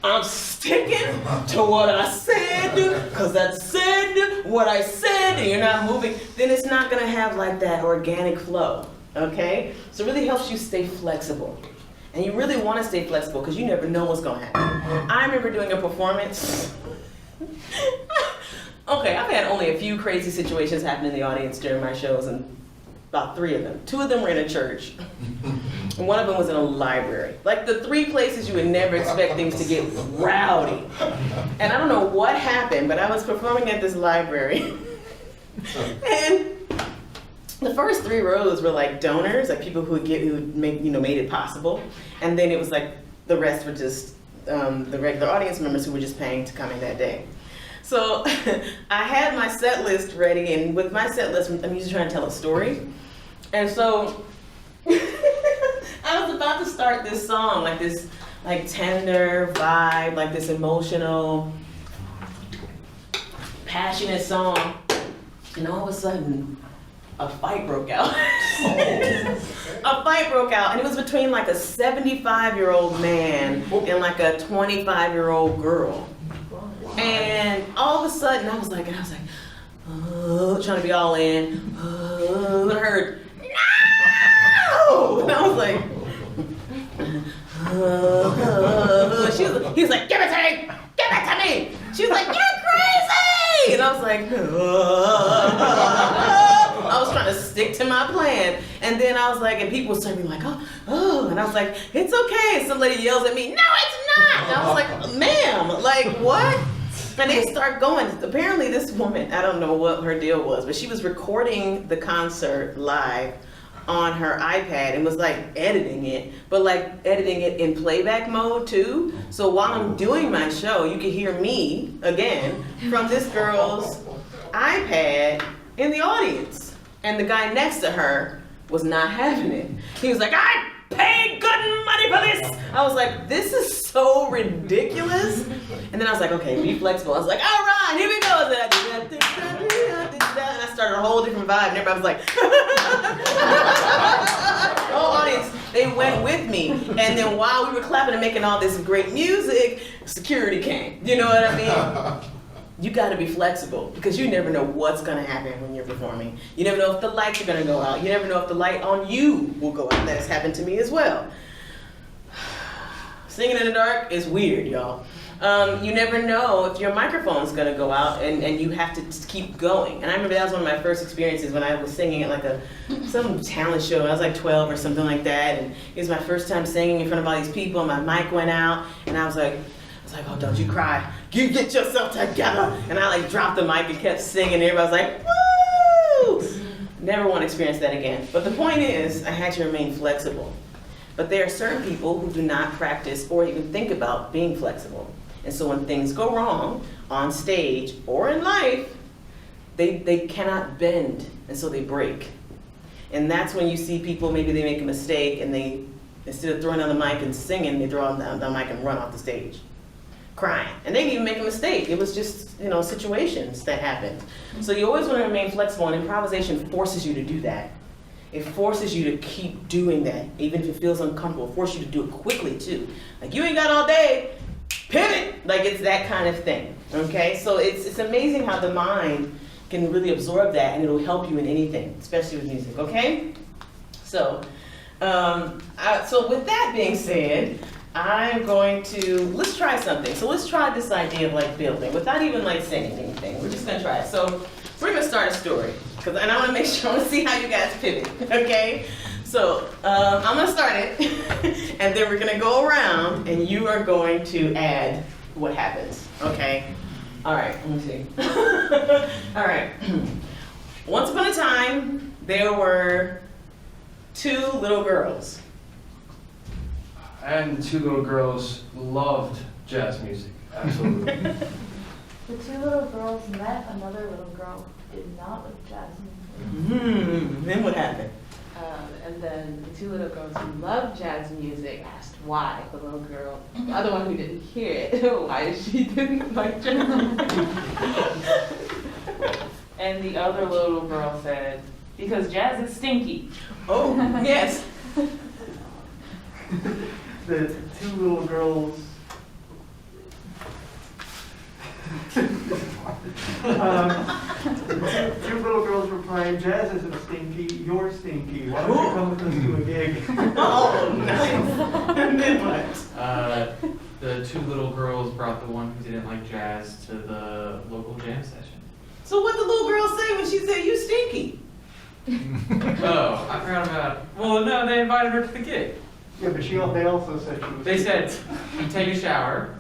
I'm sticking to what I said, because I said what I said, and you're not moving, then it's not gonna have like that organic flow, okay? So it really helps you stay flexible. And you really wanna stay flexible, because you never know what's gonna happen. I remember doing a performance. Okay, I've had only a few crazy situations happen in the audience during my shows, and about 3 of them. 2 of them were in a church, and 1 of them was in a library. Like the 3 places you would never expect things to get rowdy. And I don't know what happened, but I was performing at this library, and the first 3 rows were like donors, like people who made it possible, and then it was like the rest were just the regular audience members who were just paying to come in that day. So I had my set list ready, and with my set list, I'm usually trying to tell a story. And so I was about to start this song, like this like tender vibe, like this emotional, passionate song. And all of a sudden, a fight broke out. A fight broke out, and it was between like a 75-year-old man and like a 25-year-old girl. And all of a sudden, I was like, oh, trying to be all in. Oh, I heard, no! And I was like, he was like, give it to me! Give it to me! She was like, you're crazy! And I was like, I was trying to stick to my plan. And then I was like, and people were starting like, oh, and I was like, it's okay. And some lady yells at me, no, it's not! And I was like, ma'am, like, what? And they start going. Apparently this woman, I don't know what her deal was, but she was recording the concert live on her iPad and was like editing it, but like editing it in playback mode too. So while I'm doing my show, you can hear me again from this girl's iPad in the audience. And the guy next to her was not having it. He was like, I paid good money for this. I was like, this is so ridiculous. And then I was like, okay, be flexible. I was like, all right, here we go. And I started a whole different vibe. And everybody was like, the whole audience They went with me. And then while we were clapping and making all this great music, security came. You know what I mean? You got to be flexible because you never know what's going to happen when you're performing. You never know if the lights are going to go out. You never know if the light on you will go out. That has happened to me as well. Singing in the dark is weird, y'all. You never know if your microphone's gonna go out and you have to keep going. And I remember that was one of my first experiences when I was singing at like some talent show. I was like 12 or something like that, and it was my first time singing in front of all these people. And my mic went out, and I was like, oh, don't you cry. You get yourself together. And I like dropped the mic and kept singing. And everybody was like, woo! Never want to experience that again. But the point is, I had to remain flexible. But there are certain people who do not practice or even think about being flexible. And so when things go wrong on stage or in life, they cannot bend, and so they break. And that's when you see people, maybe they make a mistake and they, instead of throwing on the mic and singing, they throw on the mic and run off the stage, crying. And they didn't even make a mistake. It was just, situations that happened. So you always want to remain flexible, and improvisation forces you to do that. It forces you to keep doing that, even if it feels uncomfortable. It forces you to do it quickly too. Like, you ain't got all day, pivot! Like, it's that kind of thing, okay? So it's amazing how the mind can really absorb that, and it'll help you in anything, especially with music, okay? So, so with that being said, I'm going to, let's try something. So let's try this idea of like building, without even like saying anything. We're just gonna try it. So we're gonna start a story, and I wanna make sure, I wanna see how you guys pivot, okay? So I'm gonna start it, and then we're gonna go around, and you are going to add what happens, okay? All right, let me see. All right. Once upon a time, there were two little girls. And the two little girls loved jazz music, absolutely. The two little girls met another little girl who did not like jazz music. Then what happened? And then the two little girls who loved jazz music asked why the little girl, the other one who didn't hear it, why she didn't like jazz music. And the other little girl said, because jazz is stinky. Oh, yes. The two little girls. Two little girls were playing, jazz isn't stinky, you're stinky. Why don't you come with us to a gig? Oh, nice. And then what? The two little girls brought the one who didn't like jazz to the local jam session. So what the little girl say when she said, you stinky? Oh, I forgot about, well, no, they invited her to the gig. Yeah, but they also said she was. They said, you take a shower,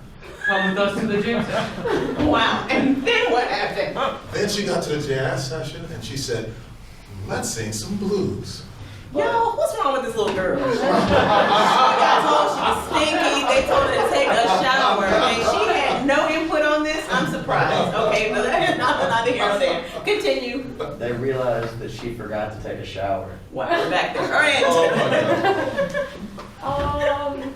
come with us to the jam session. Wow, and then what happened? Then she got to the jazz session and she said, let's sing some blues. Yo, what's wrong with this little girl? She got told she was stinky, they told her to take a shower, and she had no input on this. I'm surprised. Okay, but that's not here or there. Continue. They realized that she forgot to take a shower. Wow, we're back there. All right.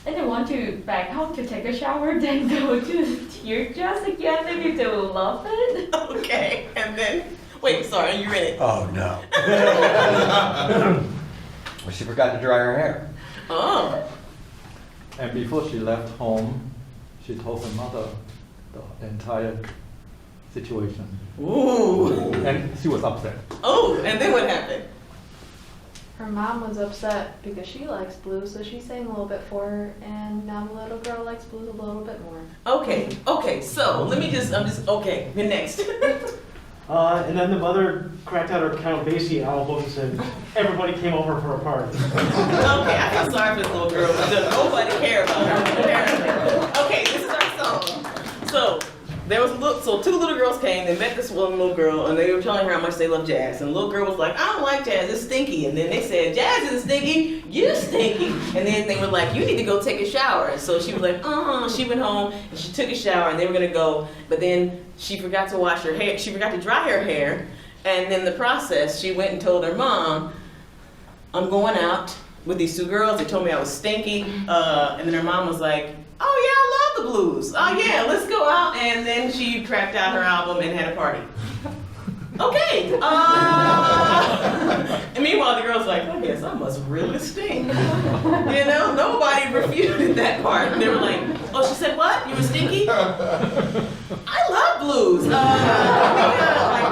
And they want to back out to take a shower, then go to tear jazz again, maybe they will love it. Okay, and then, wait, sorry, you ready? Oh no. Well, she forgot to dry her hair. Oh. And before she left home, she told her mother the entire situation. Ooh. And she was upset. Oh, and then what happened? Her mom was upset because she likes blues, so she sang a little bit for her, and now the little girl likes blues a little bit more. Okay, so let me okay, the next. And then the mother cracked out her Count Basie album and said, everybody came over for a party. Okay, I feel sorry for this little girl, but does nobody care about her? Okay, this is our song. So, there was two little girls came, they met this one little girl, and they were telling her how much they love jazz. And the little girl was like, I don't like jazz, it's stinky. And then they said, jazz isn't stinky, you stinky. And then they were like, you need to go take a shower. So she was like, she went home, and she took a shower, and they were gonna go, but then she forgot to wash her hair, she forgot to dry her hair, and in the process, she went and told her mom, I'm going out with these two girls, they told me I was stinky, and then her mom was like, oh yeah, I love the blues. Oh yeah, let's go out. And then she cracked out her album and had a party. Okay. I mean, meanwhile, the girl's like, I guess I must really stink. You know, nobody refuted that part. They were like, oh, she said what? You were stinky? I love blues. Like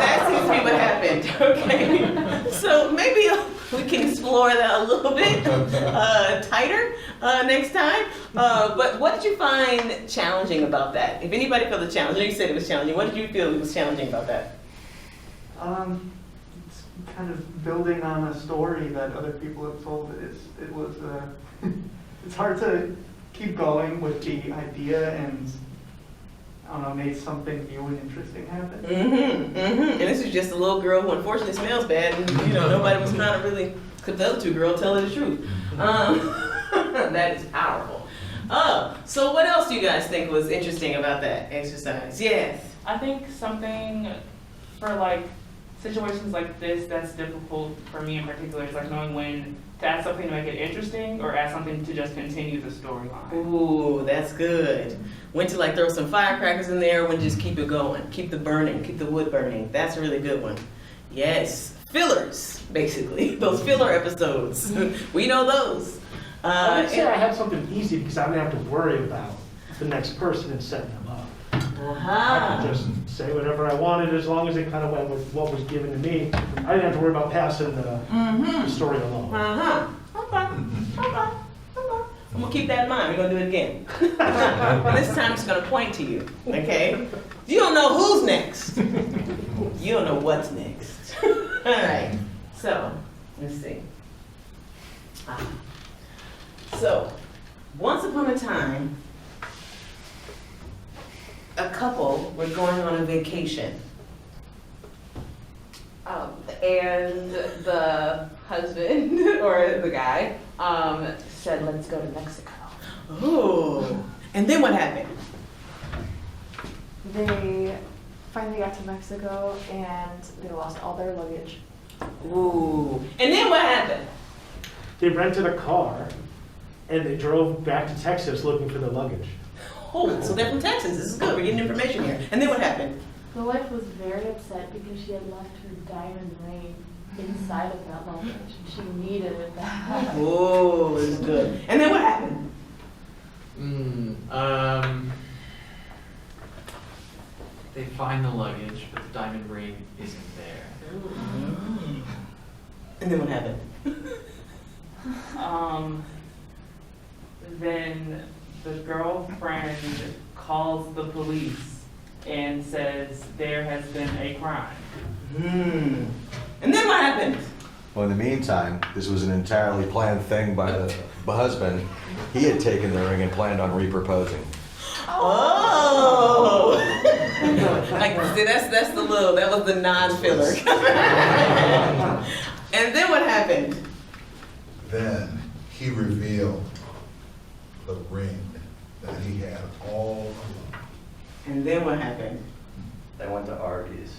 that seems to be what happened. Okay, so maybe we can explore that a little bit tighter next time. But what did you find challenging about that? If anybody felt the challenge, I know you said it was challenging. What did you feel was challenging about that? It's kind of building on a story that other people have told. It was it's hard to keep going with the idea and I don't know, made something new and interesting happen. And this is just a little girl who unfortunately smells bad, and you know nobody was trying to really, because the other two girls tell her the truth. That is powerful. So what else do you guys think was interesting about that exercise? Yes. I think something for like situations like this that's difficult for me in particular is like knowing when to add something to make it interesting or add something to just continue the storyline. Ooh, that's good. When to like throw some firecrackers in there, when to just keep it going, keep the burning, keep the wood burning. That's a really good one. Yes, fillers, basically. Those filler episodes. We know those. I would say I had something easy because I didn't have to worry about the next person and setting them up. I could just say whatever I wanted as long as it kind of went with what was given to me. I didn't have to worry about passing the story along. Okay. I'm gonna keep that in mind. We're gonna do it again. And this time I'm just gonna point to you, okay? You don't know who's next. You don't know what's next. All right. So let's see. So once upon a time, a couple were going on a vacation. And the husband or the guy said, let's go to Mexico. Ooh. And then what happened? They finally got to Mexico and they lost all their luggage. Ooh. And then what happened? They rented a car and they drove back to Texas looking for their luggage. Oh, so they're from Texas. This is good. We're getting information here. And then what happened? The wife was very upset because she had left her diamond ring inside of that luggage. She needed it back. Oh, this is good. And then what happened? They find the luggage, but the diamond ring isn't there. And then what happened? Then the girlfriend calls the police and says there has been a crime. And then what happened? Well, in the meantime, this was an entirely planned thing by the husband. He had taken the ring and planned on reproposing. Oh! Like, see, that was the non-filler. And then what happened? Then he revealed the ring that he had all along. And then what happened? They went to Arby's.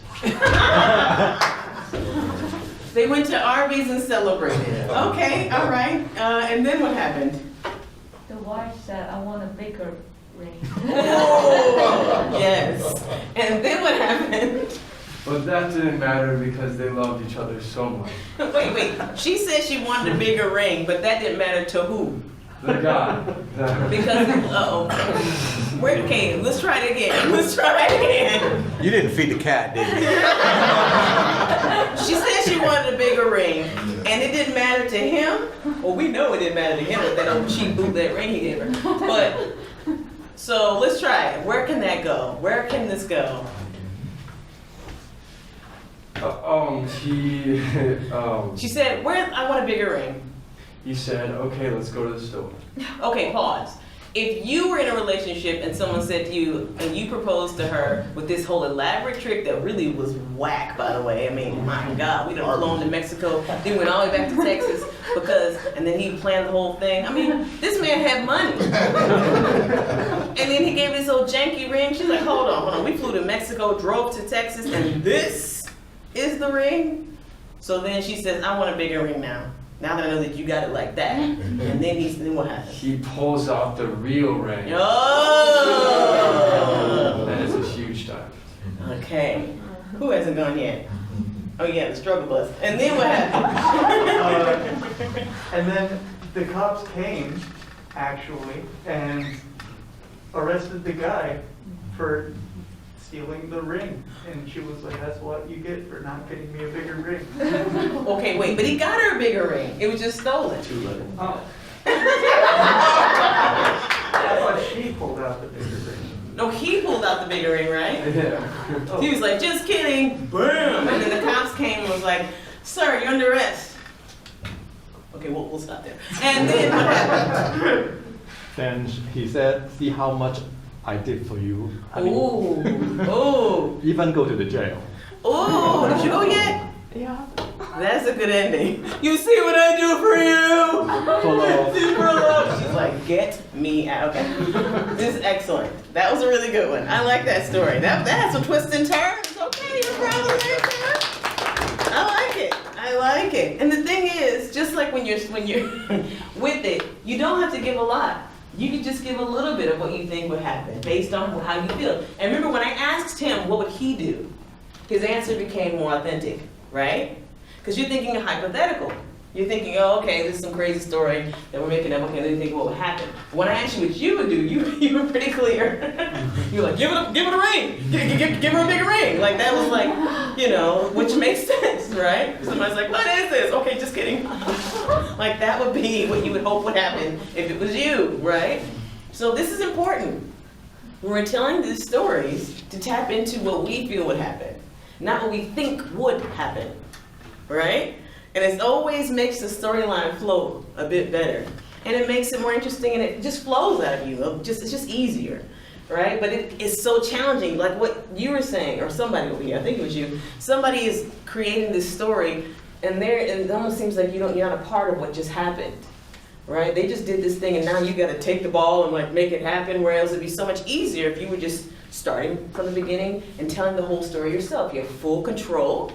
They went to Arby's and celebrated. Okay, all right. And then what happened? The wife said, I want a bigger ring. Oh, yes. And then what happened? But that didn't matter because they loved each other so much. Wait. She said she wanted a bigger ring, but that didn't matter to who? The guy. Because, okay, let's try it again. You didn't feed the cat, did you? She said she wanted a bigger ring, and it didn't matter to him. Well, we know it didn't matter to him with that old cheap bootleg ring he gave her. But, so let's try it. Where can that go? Where can this go? She said, I want a bigger ring. He said, okay, let's go to the store. Okay, pause. If you were in a relationship and someone said to you, and you proposed to her with this whole elaborate trick that really was whack, by the way. I mean, my God, we done flown to Mexico, then went all the way back to Texas and then he planned the whole thing. I mean, this man had money. And then he gave this old janky ring. She's like, hold on. We flew to Mexico, drove to Texas, and this is the ring? So then she says, I want a bigger ring now. Now that I know that you got it like that. And then what happens? He pulls out the real ring. Oh! That is a huge diamond. Okay. Who hasn't gone yet? Oh yeah, the struggle bus. And then what happened? And then the cops came, actually, and arrested the guy for stealing the ring. And she was like, that's what you get for not getting me a bigger ring. Okay, wait, but he got her a bigger ring. It was just stolen. Oh. I thought she pulled out the bigger ring. No, he pulled out the bigger ring, right? Yeah. He was like, just kidding. Boom. And then the cops came and was like, sir, you're under arrest. Okay, we'll stop there. And then what happened? Then he said, see how much I did for you. I mean, Ooh. even go to the jail. Ooh. Did you go yet? Yeah. That's a good ending. You see what I do for you? Full of- Super love. She's like, get me out. Okay. This is excellent. That was a really good one. I like that story. That has some twists and turns. Okay, you're proud of that. I like it. I like it. And the thing is, just like when you're with it, you don't have to give a lot. You can just give a little bit of what you think would happen based on how you feel. And remember, when I asked him what would he do, his answer became more authentic, right? Because you're thinking a hypothetical. You're thinking, oh, okay, this is some crazy story that we're making up. Okay, then you think what would happen. When I asked you what you would do, you were pretty clear. You were like, give it a ring. Give her a bigger ring. Like that was like, you know, which makes sense, right? Somebody's like, what is this? Okay, just kidding. Like that would be what you would hope would happen if it was you, right? So this is important. We're telling these stories to tap into what we feel would happen, not what we think would happen, right? And it always makes the storyline flow a bit better. And it makes it more interesting and it just flows out of you. It's just easier, right? But it is so challenging, like what you were saying, or somebody over here, I think it was you. Somebody is creating this story and it almost seems like you're not a part of what just happened, right? They just did this thing and now you gotta take the ball and like make it happen, whereas it'd be so much easier if you were just starting from the beginning and telling the whole story yourself. You have full control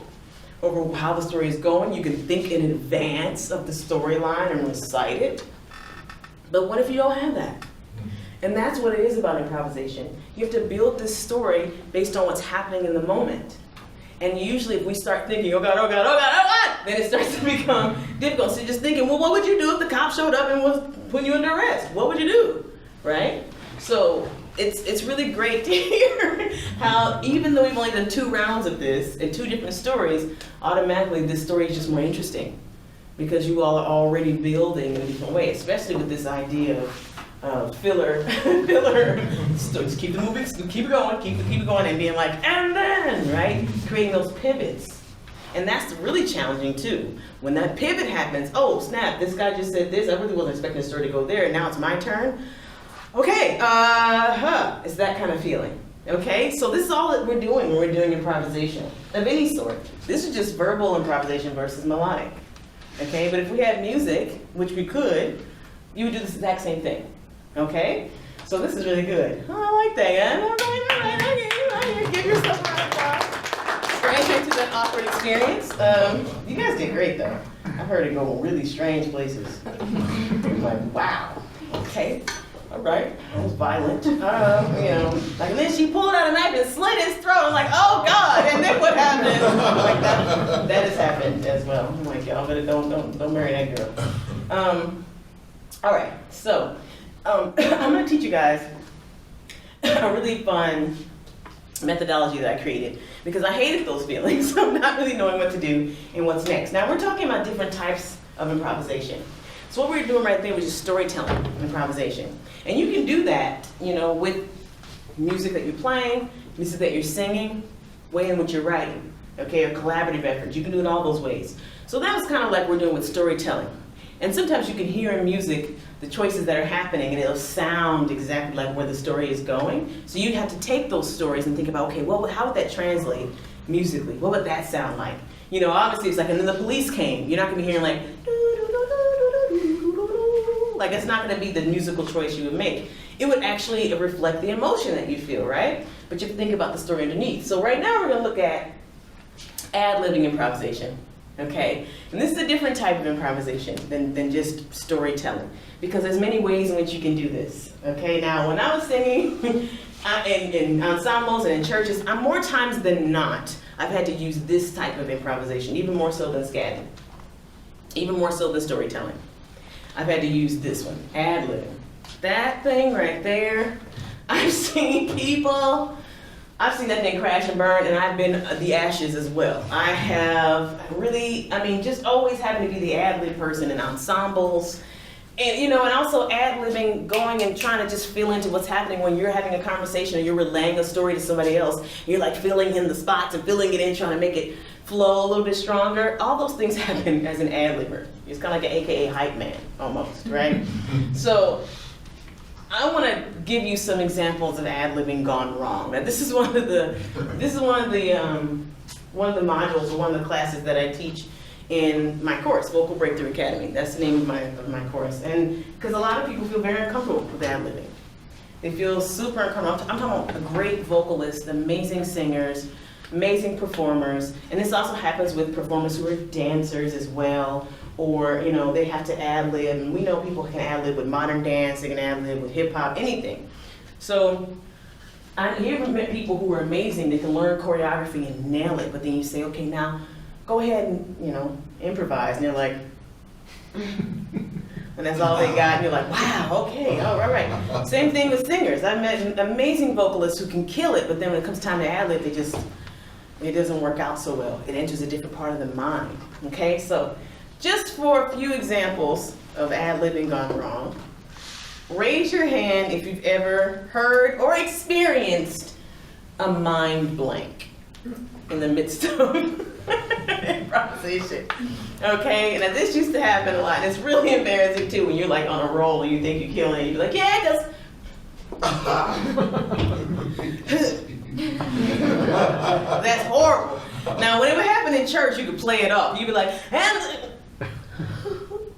over how the story is going. You can think in advance of the storyline and recite it. But what if you don't have that? And that's what it is about improvisation. You have to build this story based on what's happening in the moment. And usually if we start thinking, oh God, oh God, oh God, oh God, then it starts to become difficult. So you're just thinking, well, what would you do if the cop showed up and was putting you under arrest? What would you do, right? So it's really great to hear how, even though we've only done 2 rounds of this and 2 different stories, automatically this story is just more interesting because you all are already building in a different way, especially with this idea of filler stories. Keep the movie, keep it going, and being like, and then, right? Creating those pivots. And that's really challenging too. When that pivot happens, oh snap, this guy just said this, I really wasn't expecting the story to go there, and now it's my turn. Okay, it's that kind of feeling. Okay, so this is all that we're doing when we're doing improvisation of any sort. This is just verbal improvisation versus melodic. Okay, but if we had music, which we could, you would do the exact same thing. Okay, so this is really good. Oh, I like that. Yeah, give yourself a round of applause. Straight into that awkward experience. You guys did great though. I've heard it go really strange places. Like, wow. Okay. All right, that was violent. You know, like, and then she pulled out a knife and slit his throat. I'm like, oh God! And then what happened? Like that has happened as well. I'm like, y'all better don't marry that girl. All right, so I'm gonna teach you guys a really fun methodology that I created because I hated those feelings of not really knowing what to do and what's next. Now we're talking about different types of improvisation. So what we were doing right there was just storytelling improvisation. And you can do that, you know, with music that you're playing, music that you're singing, way in which you're writing, okay, a collaborative effort. You can do it all those ways. So that was kind of like we're doing with storytelling. And sometimes you can hear in music the choices that are happening and it'll sound exactly like where the story is going. So you'd have to take those stories and think about, okay, well, how would that translate musically? What would that sound like? You know, obviously it's like, and then the police came. You're not gonna be hearing like, like it's not gonna be the musical choice you would make. It would actually reflect the emotion that you feel, right? But you have to think about the story underneath. So right now we're gonna look at ad-libbing improvisation, okay? And this is a different type of improvisation than just storytelling because there's many ways in which you can do this, okay? Now, when I was singing in ensembles and in churches, more times than not, I've had to use this type of improvisation, even more so than scatting, even more so than storytelling. I've had to use this one, ad-libbing. That thing right there, I've seen that thing crash and burn, and I've been the ashes as well. I have really, just always having to be the ad-lib person in ensembles. And, and also ad-libbing, going and trying to just feel into what's happening when you're having a conversation or you're relaying a story to somebody else. You're like filling in the spots and filling it in, trying to make it flow a little bit stronger. All those things happen as an ad-libber. It's kind of like an AKA hype man, almost, right? So I want to give you some examples of ad-libbing gone wrong. Now, this is one of the modules or one of the classes that I teach in my course, Vocal Breakthrough Academy. That's the name of my course. And because a lot of people feel very uncomfortable with ad-libbing. They feel super uncomfortable. I'm talking about great vocalists, amazing singers, amazing performers. And this also happens with performers who are dancers as well, or they have to ad-lib. And we know people can ad-lib with modern dance, they can ad-lib with hip hop, anything. So I hear from people who are amazing, they can learn choreography and nail it, but then you say, okay, now go ahead and, improvise. And they're like, and that's all they got. And you're like, wow, okay, all right. Same thing with singers. I've met amazing vocalists who can kill it, but then when it comes time to ad-lib, it doesn't work out so well. It enters a different part of the mind, okay? So just for a few examples of ad-libbing gone wrong, raise your hand if you've ever heard or experienced a mind blank in the midst of improvisation. Okay, now this used to happen a lot, and it's really embarrassing too when you're like on a roll and you think you're killing it. You're like, yeah, because that's horrible. Now, when it would happen in church, you could play it off. You'd be like, and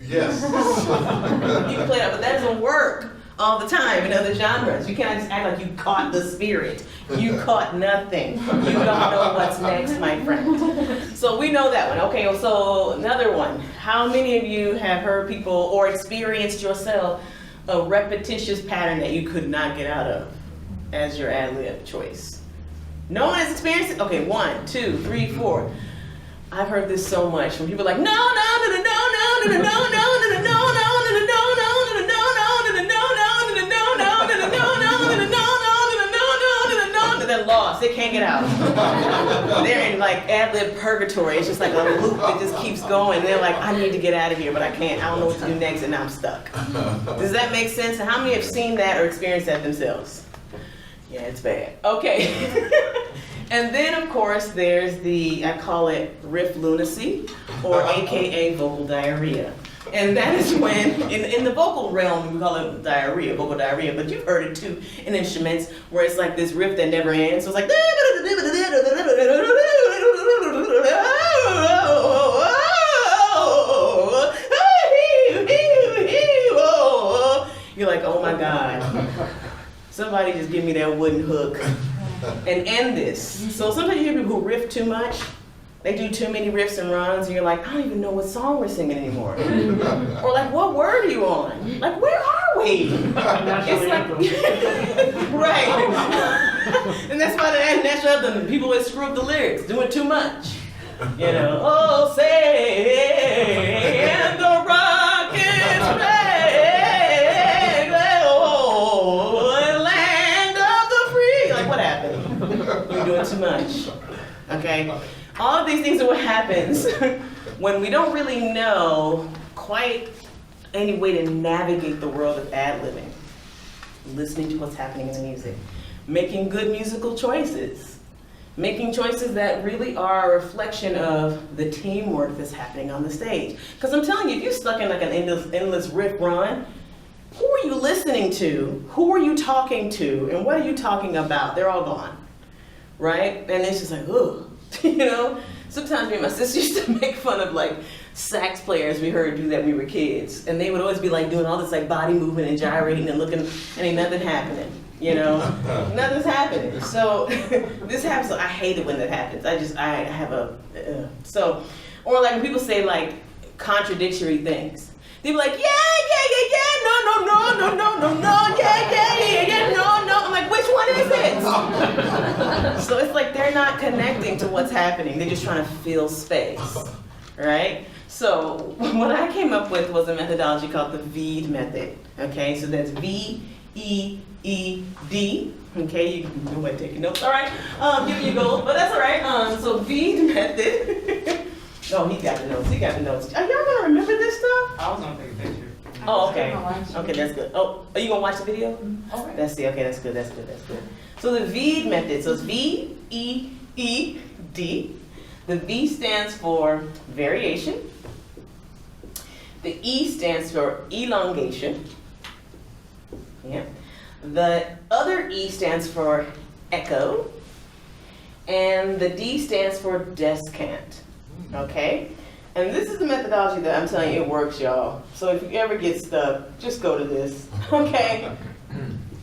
yes. you can play it off, but that doesn't work all the time in other genres. You can't just act like you caught the spirit. You caught nothing. You don't know what's next, my friend. So we know that one. Okay, so another one. How many of you have heard people or experienced yourself a repetitious pattern that you could not get out of as your ad-lib choice? No one has experienced it? Okay, 1, 2, 3, 4. I've heard this so much when people are like, no, no, no, no, no, no, no, no, no, no, no, no, no, no, no, they're lost. They can't get out. They're in like ad-lib purgatory. It's just like a loop that just keeps going. They're like, I need to get out of here, but I can't. I don't know what to do next, and now I'm stuck. Does that make sense? And how many have seen that or experienced that themselves? Yeah, it's bad. Okay. And then, of course, there's I call it riff lunacy, or AKA vocal diarrhea. And that is when, in the vocal realm, we call it diarrhea, vocal diarrhea, but you've heard it too in instruments where it's like this riff that never ends. So it's like, you're like, oh my God, somebody just give me that wooden hook and end this. So sometimes you hear people who riff too much. They do too many riffs and runs, and you're like, I don't even know what song we're singing anymore. Or like, what word are you on? Like, where are we? It's like, right. And that's why the national anthem, people would screw up the lyrics, doing too much. Oh, say, and the rockets play, oh, land of the free. Like, what happened? You're doing too much, okay? All of these things are what happens when we don't really know quite any way to navigate the world of ad-libbing, listening to what's happening in the music, making good musical choices, making choices that really are a reflection of the teamwork that's happening on the stage. Because I'm telling you, if you're stuck in like an endless riff run, who are you listening to? Who are you talking to? And what are you talking about? They're all gone, right? And it's just like, ugh. Sometimes me and my sister used to make fun of like sax players we heard do that when we were kids, and they would always be like doing all this like body movement and gyrating and looking, and ain't nothing happening, nothing's happening. So this happens. I hate it when that happens. I have or like when people say like contradictory things. They be like, yeah, no, yeah, no, no, no, no, no, yeah, no. I'm like, which what is it? So it's like they're not connecting to what's happening. They're just trying to fill space, right? So what I came up with was a methodology called the VEED method. Okay, so that's VEED. Okay, you can go ahead taking notes. All right, give me your goals, but that's all right. So VEED method. Oh, he got the notes. He got the notes. Are y'all gonna remember this stuff? I was gonna take a picture. Oh, okay. Okay, that's good. Oh, are you gonna watch the video? Okay. That's the, okay, that's good, that's good, that's good. So the VEED method, so it's V-E-E-D. The V stands for variation. The E stands for elongation. Yeah. The other E stands for echo. And the D stands for descant. Okay? And this is the methodology that I'm telling you, it works, y'all. So if you ever get stuck, just go to this, okay?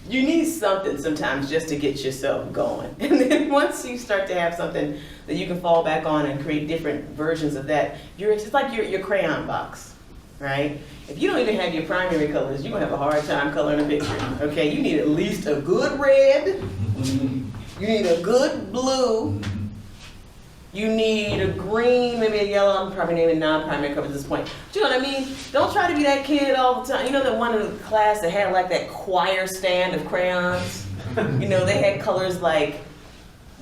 You need something sometimes just to get yourself going. And then once you start to have something that you can fall back on and create different versions of that, it's like your crayon box, right? If you don't even have your primary colors, you're gonna have a hard time coloring a picture, okay? You need at least a good red, you need a good blue, you need a green, maybe a yellow. I'm probably naming non-primary colors at this point. Do you know what I mean? Don't try to be that kid all the time. You know that one in the class that had like that choir stand of crayons? You know, they had colors like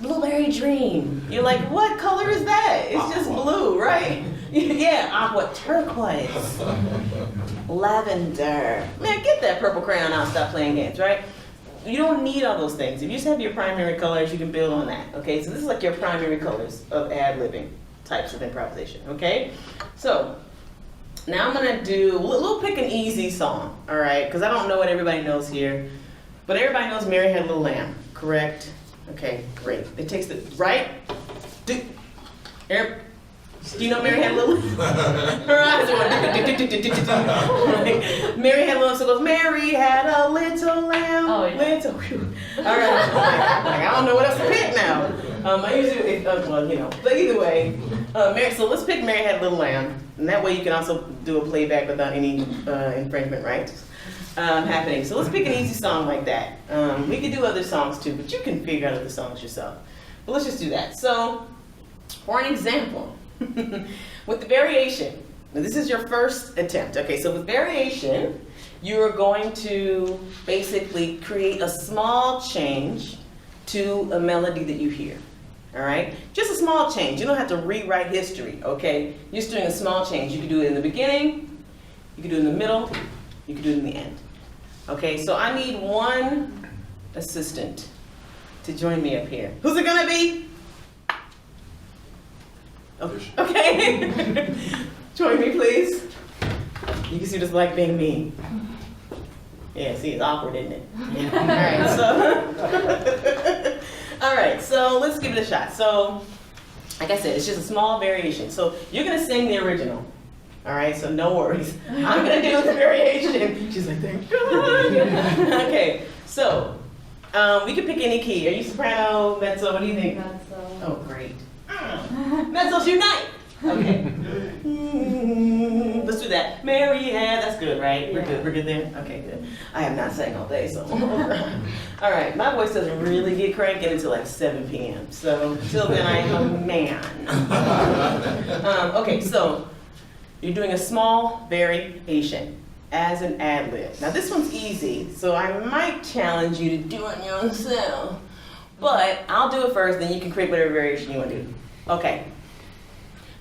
blueberry dream. You're like, what color is that? It's just blue, right? Yeah, aqua, turquoise, lavender. Man, get that purple crayon out, stop playing games, right? You don't need all those things. If you just have your primary colors, you can build on that, okay? So this is like your primary colors of ad-libbing types of improvisation, okay? So now I'm gonna do, we'll pick an easy song, all right? Because I don't know what everybody knows here, but everybody knows Mary Had a Little Lamb, correct? Okay, great. It takes the, right? Do you know Mary Had a Little Lamb? Her eyes are like, Mary Had a Little, so it goes, Mary had a little lamb. Oh, yeah. Little, whew. All right, I don't know what else to pick now. I usually, well, you know, but either way, so let's pick Mary Had a Little Lamb, and that way you can also do a playback without any infringement rights happening. So let's pick an easy song like that. We could do other songs too, but you can figure out other songs yourself. But let's just do that. So, for an example, with the variation, now this is your first attempt. Okay, so with variation, you are going to basically create a small change to a melody that you hear. All right, just a small change. You don't have to rewrite history. Okay, you're just doing a small change. You can do it in the beginning, you can do it in the middle, you can do it in the end. Okay, so I need one assistant to join me up here. Who's it gonna be? Okay. Join me, please. You can see this like being me. Yeah, see, it's awkward, isn't it? Yeah. All right, so let's give it a shot. So, like I said, it's just a small variation. So you're gonna sing the original. All right, so no worries. I'm gonna do the variation. She's like, thank God. Okay, so we can pick any key. Are you soprano, mezzo? What do you think? Mezzo. Oh, great. Mezzos unite. Okay. Let's do that. Mary had. That's good, right? We're good. We're good there. Okay, good. I have not sang all day, so. All right. My voice doesn't really get cranking until like 7 p.m. So until then, I am a man. Okay, so you're doing a small variation as an ad lib. Now this one's easy, so I might challenge you to do it yourself. But I'll do it first, then you can create whatever variation you want to do. Okay.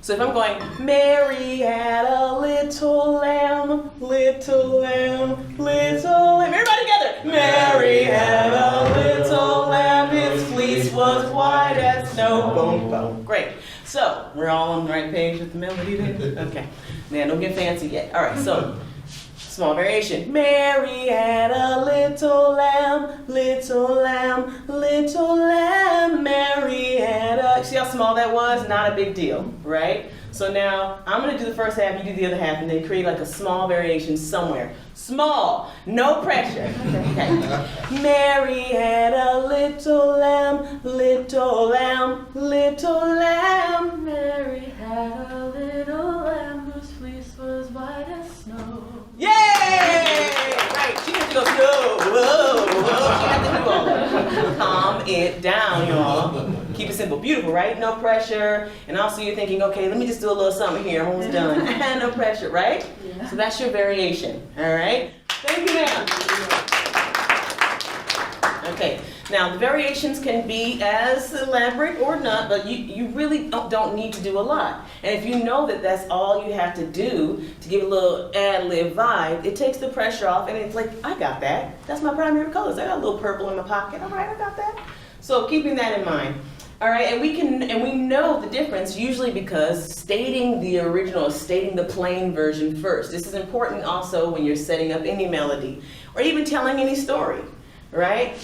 So if I'm going, Mary had a little lamb, little lamb, little lamb. Everybody together. Mary had a little lamb, its fleece was white as snow. Boom, boom. Great. So we're all on the right page with the melody there? Okay. Man, don't get fancy yet. All right, so small variation. Mary had a little lamb, little lamb, little lamb. Mary had a... See how small that was? Not a big deal, right? So now I'm going to do the first half, you do the other half, and then create like a small variation somewhere. Small, no pressure. Okay. Mary had a little lamb, little lamb, little lamb. Mary had a little lamb whose fleece was white as snow. Yay! Right, she has to go, whoa, whoa, whoa. She has to do all that. it down, y'all. Keep it simple. Beautiful, right? No pressure. And also you're thinking, okay, let me just do a little something here. I'm almost done. No pressure, right? Yeah. So that's your variation, all right? Thank you, ma'am. Okay, now the variations can be as elaborate or not, but you really don't need to do a lot. And if you know that that's all you have to do to give a little ad-lib vibe, it takes the pressure off and it's like, I got that. That's my primary colors. I got a little purple in my pocket. All right, I got that. So keeping that in mind. All right, and we know the difference usually because stating the original is stating the plain version first. This is important also when you're setting up any melody or even telling any story, right?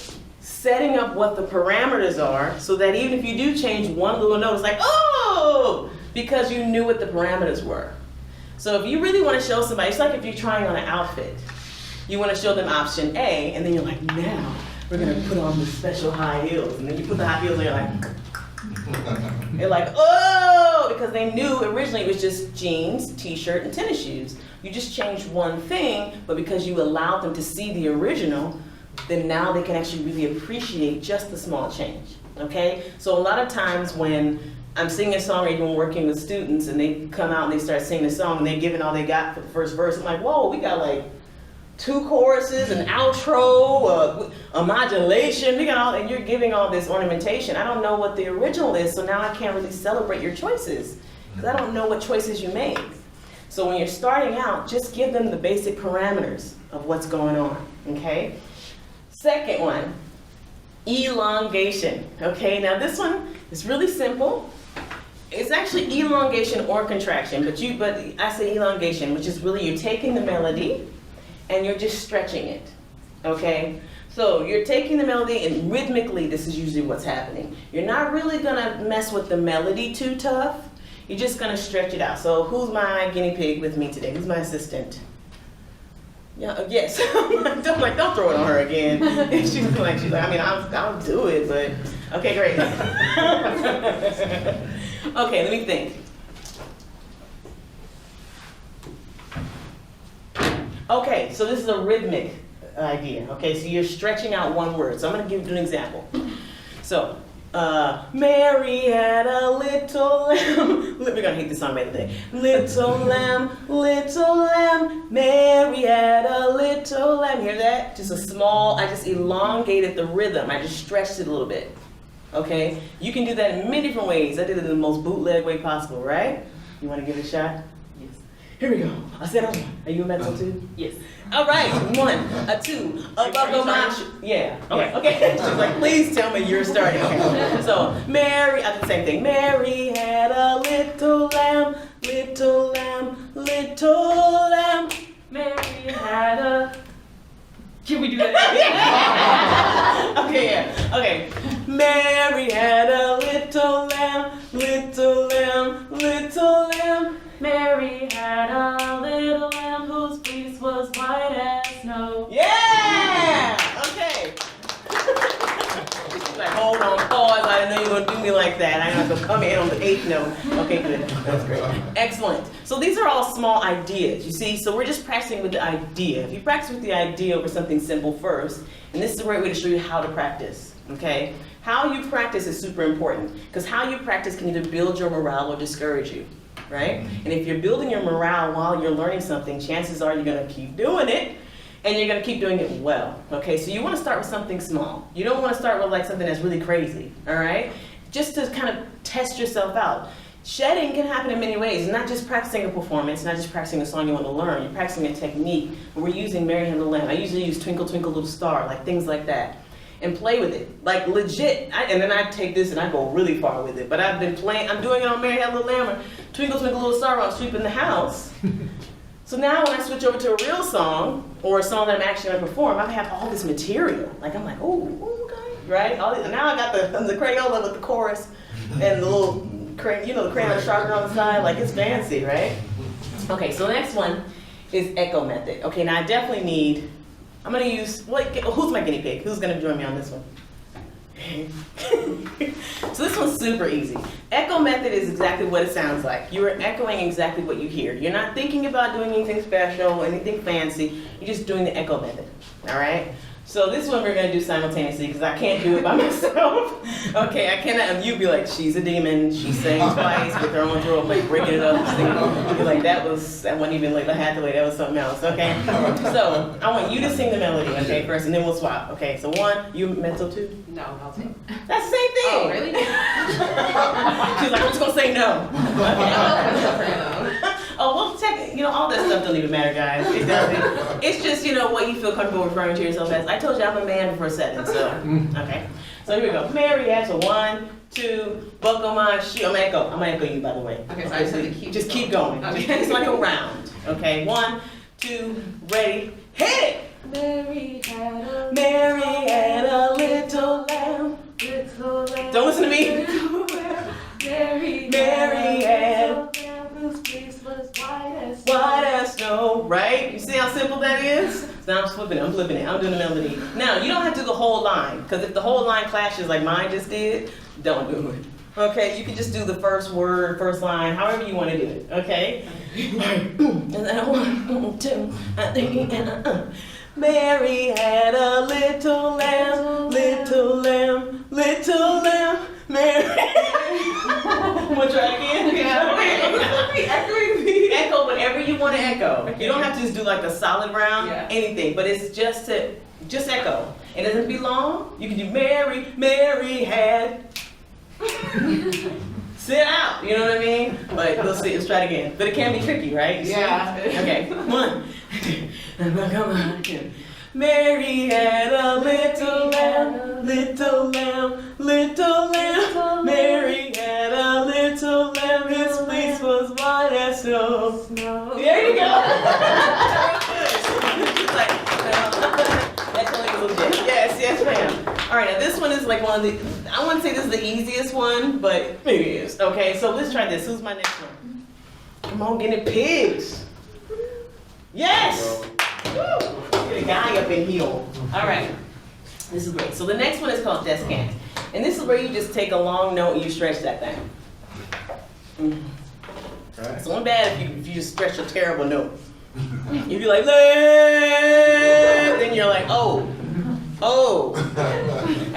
Setting up what the parameters are so that even if you do change one little note, it's like, oh, because you knew what the parameters were. So if you really want to show somebody, it's like if you're trying on an outfit. You want to show them option A, and then you're like, now we're going to put on the special high heels. And then you put the high heels and you're like, you're like, oh, because they knew originally it was just jeans, t-shirt, and tennis shoes. You just changed one thing, but because you allowed them to see the original, then now they can actually really appreciate just the small change, okay? So a lot of times when I'm singing a song or even working with students and they come out and they start singing a song and they're giving all they got for the first verse, I'm like, whoa, we got like 2 choruses, an outro, a modulation, we got all, and you're giving all this ornamentation. I don't know what the original is, so now I can't really celebrate your choices because I don't know what choices you made. So when you're starting out, just give them the basic parameters of what's going on, okay? Second one, elongation. Okay, now this one is really simple. It's actually elongation or contraction, but I say elongation, which is really you're taking the melody and you're just stretching it. Okay? So you're taking the melody and rhythmically this is usually what's happening. You're not really gonna mess with the melody too tough. You're just gonna stretch it out. So who's my guinea pig with me today? Who's my assistant? Yeah, yes. don't throw it on her again. She's like, I mean, I'll do it, but okay, great. Okay, let me think. Okay, so this is a rhythmic idea. Okay, so you're stretching out one word. So I'm going to give you an example. So, Mary had a little lamb. We're gonna hate this song right today. Little lamb, Mary had a little lamb. Hear that? Just a small, I just elongated the rhythm. I just stretched it a little bit. Okay? You can do that in many different ways. I did it in the most bootleg way possible, right? You wanna give it a shot? Yes. Here we go. I said I'm one. Are you a mezzo too? Yes. All right, 1, 2, above my yeah. Okay. She's like, please tell me you're starting. Okay. So Mary, I did the same thing. Mary had a little lamb, little lamb, little lamb. Mary had a. Can we do that again? Okay, yeah. Okay. Mary had a little lamb, little lamb, little lamb. Mary had a little lamb whose fleece was white as snow. Yeah! Okay. She's like, hold on, pause. I didn't know you were gonna do me like that. I have to come in on the 8th note. Okay, good. That's great. Excellent. So these are all small ideas, you see? So we're just practicing with the idea. If you practice with the idea over something simple first, and this is a great way to show you how to practice, okay? How you practice is super important, because how you practice can either build your morale or discourage you. Right? And if you're building your morale while you're learning something, chances are you're going to keep doing it, and you're going to keep doing it well. Okay, so you want to start with something small. You don't want to start with like something that's really crazy, all right? Just to kind of test yourself out. Shedding can happen in many ways. It's not just practicing a performance, not just practicing a song you want to learn. You're practicing a technique. We're using Mary Had a Little Lamb. I usually use Twinkle Twinkle Little Star, like things like that. And play with it, like legit. And then I take this and I go really far with it. But I've been playing, I'm doing it on Mary Had a Little Lamb or Twinkle Twinkle Little Star while I'm sweeping the house. So now when I switch over to a real song or a song that I'm actually going to perform, I have all this material. Like I'm like, oh, okay, right? Now I got the Crayola with the chorus and the little, the crayon sharpener on the side. Like it's fancy, right? Okay, so the next one is echo method. Okay, now I definitely need. I'm gonna use, who's my guinea pig? Who's gonna join me on this one? So this one's super easy. Echo method is exactly what it sounds like. You are echoing exactly what you hear. You're not thinking about doing anything special, anything fancy. You're just doing the echo method, all right? So this one we're gonna do simultaneously because I can't do it by myself. Okay, I cannot, and you be like, she's a demon, she sang twice with her own drum, like breaking it up, singing. You're like, that wasn't even like the Hathaway, that was something else, okay? So I want you to sing the melody, okay, first, and then we'll swap, okay? So one, you mezzo too? No, I'll take. That's the same thing. Oh, really? She's like, I'm just gonna say no. Oh, well, all that stuff don't even matter, guys. It doesn't. It's just, what you feel comfortable referring to yourself as. I told you I'm a man for a second, so, okay. So here we go. Mary has a 1, 2, buckle my shoe. I'm gonna echo you, by the way. Okay, so I just have to keep Just keep going. Okay. It's like a round, okay? 1, 2, ready, hit it! Mary Mary had a little lamb. Don't listen to me. Mary had white as snow, right? You see how simple that is? So now I'm flipping it, I'm doing the melody. Now, you don't have to do the whole line, because if the whole line clashes like mine just did, don't do it. Okay, you can just do the first word, first line, however you want to do it, okay? And then 1, 2, 3, and Mary had a little lamb, little lamb, little lamb, Mary. Wanna try again? Echo whatever you want to echo. You don't have to just do like a solid round, anything, but it's just echo. It doesn't have to be long. You can do Mary, Mary had. Sit out, you know what I mean? But we'll see, let's try it again. But it can be tricky, right? Yeah. Okay, 1. Come on. Mary had a little lamb, little lamb, little lamb. Mary had a little lamb, his fleece was white as snow. There you go. That's only legit. Yes, ma'am. All right, now this one is like one of the, I wouldn't say this is the easiest one, but maybe it is. Okay, so let's try this. Who's my next one? Come on, get it, pigs. Yes! Woo! Get a guy up in here. All right, this is great. So the next one is called descant. And this is where you just take a long note and you stretch that thing. It's only bad if you just stretch a terrible note. You'd be like, then you're like, oh. All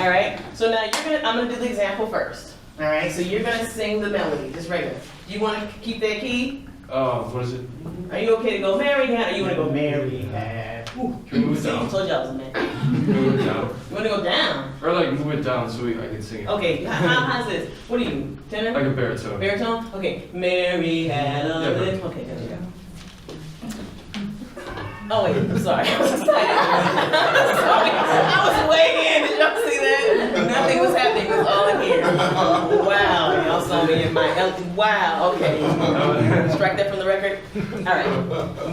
right, so now I'm gonna do the example first. All right, so you're gonna sing the melody, just regular. Do you wanna keep that key? What is it? Are you okay to go Mary had, or you wanna go Mary had? Can we move it down? I told you I was a man. Move it down. You wanna go down? Or like move it down so I can sing it. Okay, how's this? What are you, tenor? Like a baritone. Baritone? Okay, Mary had a little, okay, there you go. Oh wait, I'm sorry. I was excited. I was way in. Did y'all see that? Nothing was happening. It was all in here. Wow, y'all saw me in my. Wow. Okay. Strike that from the record. All right.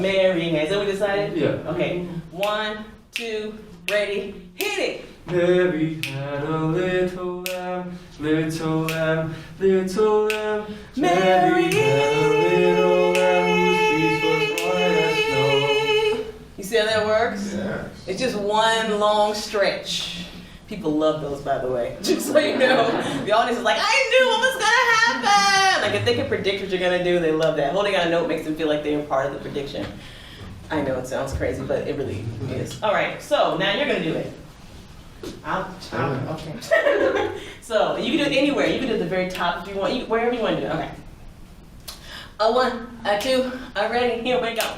Mary has. Is that what we decided? Yeah. Okay. 1, 2, ready, hit it. Mary had a little lamb, little lamb, little lamb. Mary had a little lamb whose fleece was white as snow. You see how that works? Yes. It's just one long stretch. People love those, by the way. Just so you know. The audience is like, I knew what was gonna happen! Like if they can predict what you're gonna do, they love that. Holding on a note makes them feel like they're part of the prediction. I know it sounds crazy, but it really is. All right, so now you're gonna do it. Okay. So you can do it anywhere. You can do it at the very top if you want, wherever you want to do it. Okay. A 1, a 2, a ready, here we go.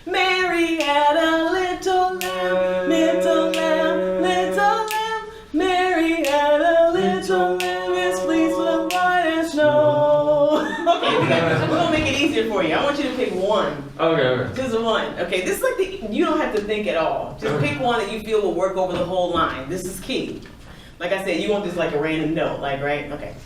Mary had a little lamb, little lamb, little lamb. Mary had a little lamb, his fleece was white as snow. Okay, we're gonna make it easier for you. I want you to pick one. Okay. Just one. Okay, this is like you don't have to think at all. Just pick one that you feel will work over the whole line. This is key. Like I said, you want this like a random note, like, right? Okay.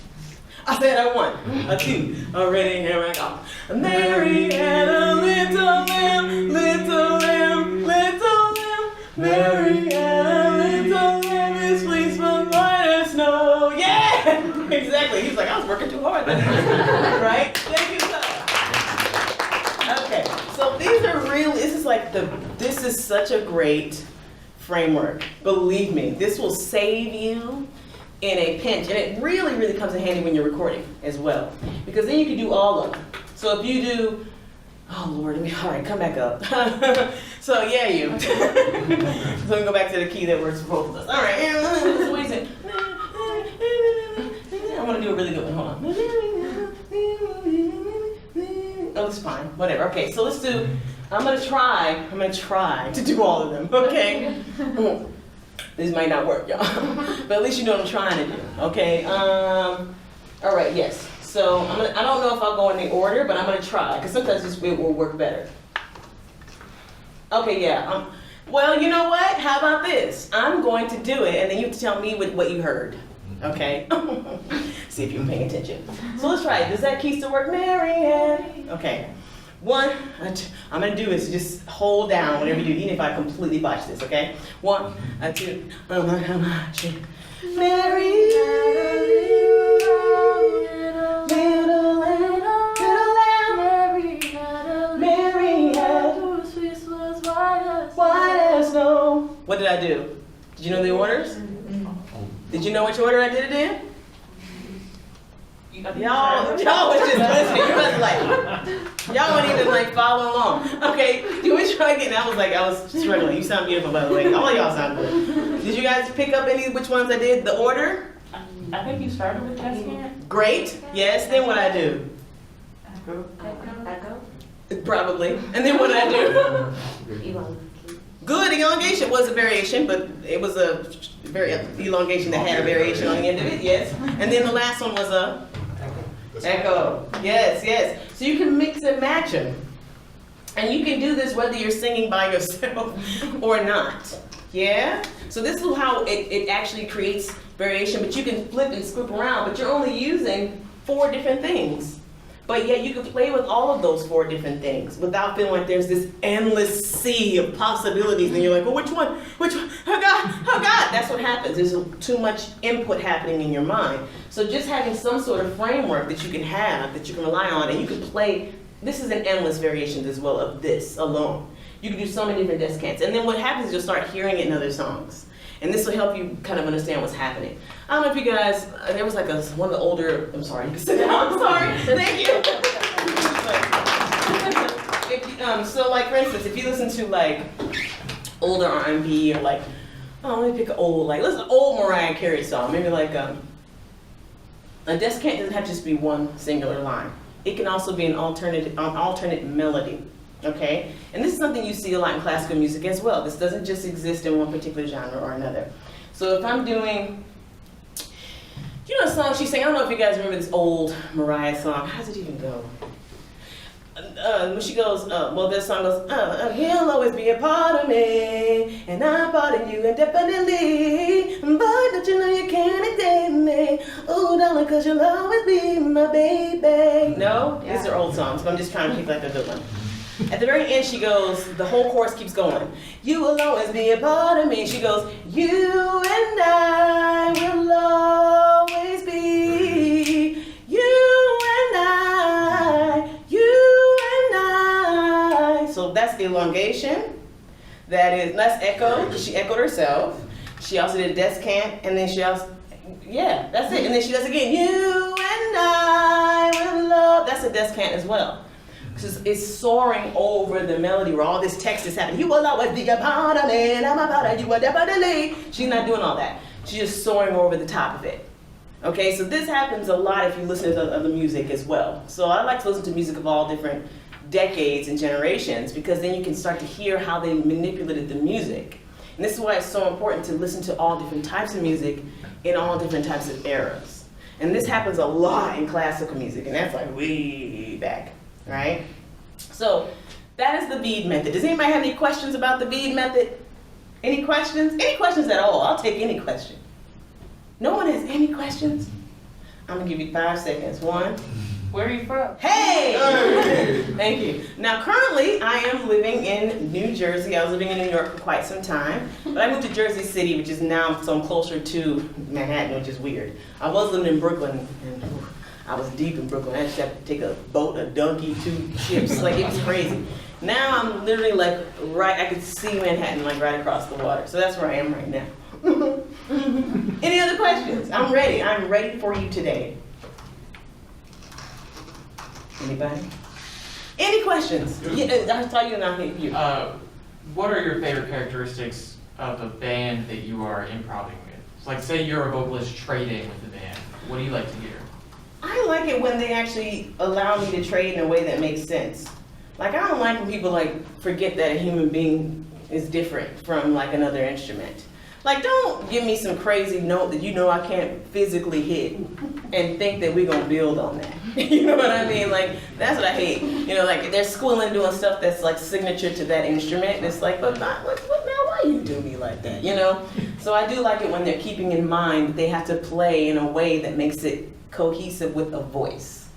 I said a 1, a 2, already here I go. Mary had a little lamb, little lamb, little lamb. Mary had a little lamb, his fleece was white as snow. Yeah! Exactly. He's like, I was working too hard. Right? Thank you, sir. Okay, so these are really, this is such a great framework. Believe me, this will save you in a pinch, and it really, really comes in handy when you're recording as well, because then you can do all of them. So if you do, oh Lord, all right, come back up. So yeah, you. So we go back to the key that works for both of us. All right. So what is it? I want to do a really good one. Hold on. Oh, it's fine. Whatever. Okay. So let's do. I'm gonna try to do all of them. Okay. This might not work, y'all. But at least you know what I'm trying to do. Okay. All right. Yes. So I don't know if I'll go in the order, but I'm gonna try because sometimes it will work better. Okay, yeah. Well, you know what? How about this? I'm going to do it, and then you have to tell me what you heard. Okay? See if you're paying attention. So let's try it. Does that key still work, Marianne? Okay. One, I'm going to do is just hold down whatever you do, even if I completely botch this, okay? 1, 2, What did I do? Did you know the orders? Did you know which order I did it in? Y'all was just listening. You was like, y'all wouldn't even like follow along. Okay, can we try again? I was struggling. You sound beautiful, by the way. All of y'all sound good. Did you guys pick up which ones I did? The order? I think you started with descant. Great. Yes. Then what I do? Echo? Probably. And then what did I do? Elongation. Good. Elongation was a variation, but it was a elongation that had a variation on the end of it. Yes. And then the last one was a echo. Yes. Yes. So you can mix and match them, and you can do this whether you're singing by yourself or not. Yeah. So this is how it actually creates variation, but you can flip and scoop around, but you're only using 4 different things. But yet you can play with all of those 4 different things without feeling like there's this endless sea of possibilities. And you're like, well, which one? Which one? Oh God, oh God. That's what happens. There's too much input happening in your mind. So just having some sort of framework that you can have, that you can rely on, and you can play. This is an endless variations as well of this alone. You can do so many different descants. And then what happens is you'll start hearing it in other songs. And this will help you kind of understand what's happening. I don't know if you guys, there was like one of the older, I'm sorry, you can sit down, I'm sorry, thank you. So like for instance, if you listen to like older R&B or like, oh, let me pick an old, like listen to old Mariah Carey song, maybe like a descant doesn't have to just be one singular line. It can also be an alternate melody. Okay, and this is something you see a lot in classical music as well. This doesn't just exist in one particular genre or another. So if I'm doing, you know, a song she sang, I don't know if you guys remember this old Mariah song. How does it even go? When she goes, well, this song goes, he'll always be a part of me, and I'm part of you indefinitely, but don't you know you can't escape me, ooh, darling, cause you'll always be my baby. No? Yeah. These are old songs, but I'm just trying to pick like a good one. At the very end, she goes, the whole chorus keeps going. You will always be a part of me. She goes, you and I will always be. You and I, you and I. So that's the elongation. That's echo. She echoed herself. She also did a descant, and then she also, yeah, that's it. And then she does again. You and I will love. That's a descant as well. It's soaring over the melody where all this text is happening. You will always be a part of me, and I'm a part of you, definitely. She's not doing all that. She's just soaring over the top of it. Okay, so this happens a lot if you listen to other music as well. So I like to listen to music of all different decades and generations because then you can start to hear how they manipulated the music. And this is why it's so important to listen to all different types of music in all different types of eras. And this happens a lot in classical music, and that's like way back. Right? So that is the bead method. Does anybody have any questions about the bead method? Any questions? Any questions at all? I'll take any question. No one has any questions? I'm gonna give you 5 seconds. 1. Where are you from? Hey! Thank you. Now currently I am living in New Jersey. I was living in New York for quite some time, but I moved to Jersey City, which is now, so I'm closer to Manhattan, which is weird. I was living in Brooklyn, and I was deep in Brooklyn. I just had to take a boat, a donkey, 2 ships. Like, it was crazy. Now I'm literally like I could see Manhattan like right across the water. So that's where I am right now. Any other questions? I'm ready. I'm ready for you today. Anybody? Any questions? Yeah, I saw you and I hate you. what are your favorite characteristics of a band that you are improvising with? So like, say you're a vocalist trading with the band. What do you like to hear? I like it when they actually allow me to trade in a way that makes sense. Like, I don't like when people like forget that a human being is different from like another instrument. Like, don't give me some crazy note that you know I can't physically hit and think that we're gonna build on that. You know what I mean? Like, that's what I hate. You know, like, they're squilling doing stuff that's like signature to that instrument. And it's like, but not, what now, why you do me like that, you know? So I do like it when they're keeping in mind that they have to play in a way that makes it cohesive with a voice.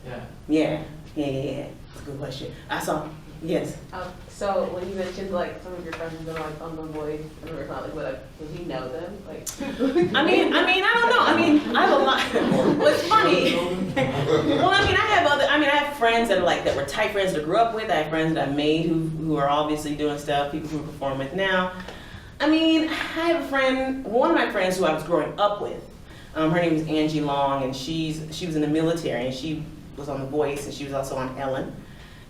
Yeah. Yeah. That's a good question. I saw, yes. So when you mentioned like some of your friends have been like on The Voice, and we're not like, what, does he know them? Like, I mean, I don't know. I mean, I have a lot. What's funny? Well, I have friends that are like, that were tight friends that I grew up with. I have friends that I made who are obviously doing stuff, people who perform with now. I mean, I have a friend, one of my friends who I was growing up with. Her name is Angie Long, and she was in the military, and she was on The Voice, and she was also on Ellen.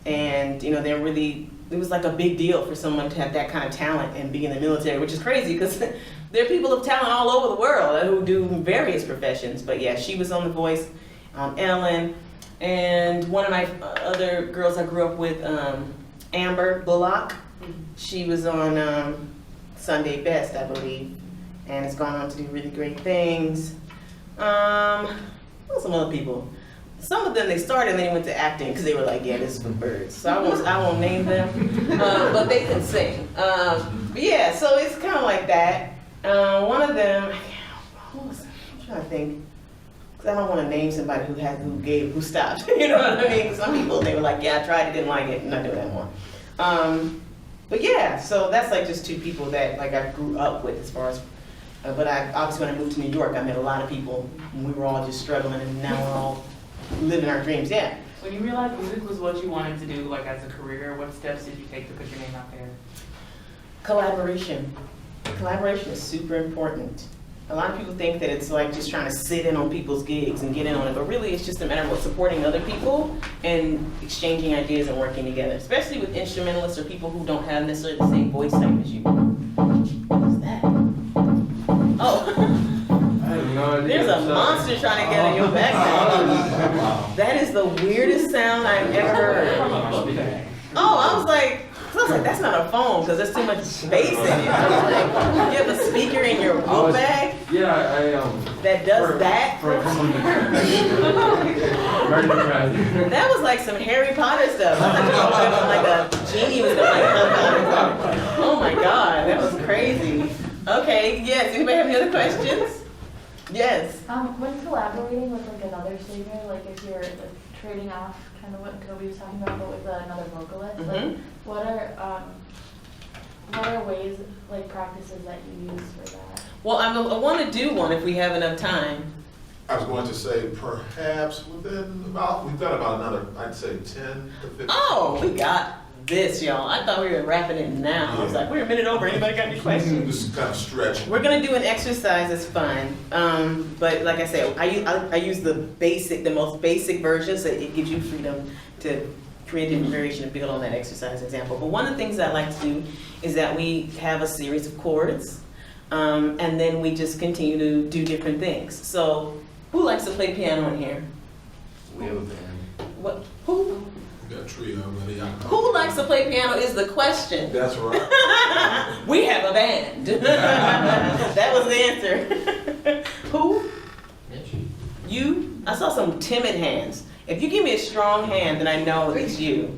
And, you know, it was like a big deal for someone to have that kind of talent and be in the military, which is crazy because there are people of talent all over the world who do various professions. But yeah, she was on The Voice, on Ellen. And one of my other girls I grew up with, Amber Bullock, she was on Sunday Best, I believe, and has gone on to do really great things. Some other people. Some of them, they started and then they went to acting because they were like, yeah, this is for birds. So I won't name them, but they can sing. But yeah, so it's kind of like that. One of them, I'm trying to think, because I don't want to name somebody who stopped. You know what I mean? Some people, they were like, yeah, I tried it, didn't like it, I'm not doing that more. But yeah, so that's like just two people that like I grew up with as far as, but I obviously when I moved to New York, I met a lot of people, and we were all just struggling, and now we're all living our dreams, yeah. When you realized music was what you wanted to do, like as a career, what steps did you take to put your name out there? Collaboration. Collaboration is super important. A lot of people think that it's like just trying to sit in on people's gigs and get in on it, but really it's just a matter of supporting other people and exchanging ideas and working together, especially with instrumentalists or people who don't have necessarily the same voice type as you. What is that? Oh. There's a monster trying to get in your background. That is the weirdest sound I've ever heard. Oh, I was like, that's not a phone because there's too much space in it. I was like, you have a speaker in your book bag? Yeah, that does that? That was like some Harry Potter stuff. I thought like a genie was gonna come out. Oh my God, that was crazy. Okay, yes, anybody have any other questions? Yes. When collaborating with like another singer, like if you're like trading off kind of what Kobe was talking about, but with another vocalist, like what are ways, like practices that you use for that? Well, I want to do one if we have enough time. I was going to say perhaps we've done about another, I'd say 10 to 15. Oh, we got this, y'all. I thought we were wrapping it now. I was like, we're a minute over. Anybody got any questions? Just kind of stretch. We're gonna do an exercise that's fun, but like I said, I use the most basic version, so it gives you freedom to create a different variation and build on that exercise example. But one of the things I like to do is that we have a series of chords, and then we just continue to do different things. So, who likes to play piano in here? We have a band. What? Who? We got a trio already. Who likes to play piano is the question. That's right. We have a band. That was the answer. Who? Mitch. You? I saw some timid hands. If you give me a strong hand, then I know it's you.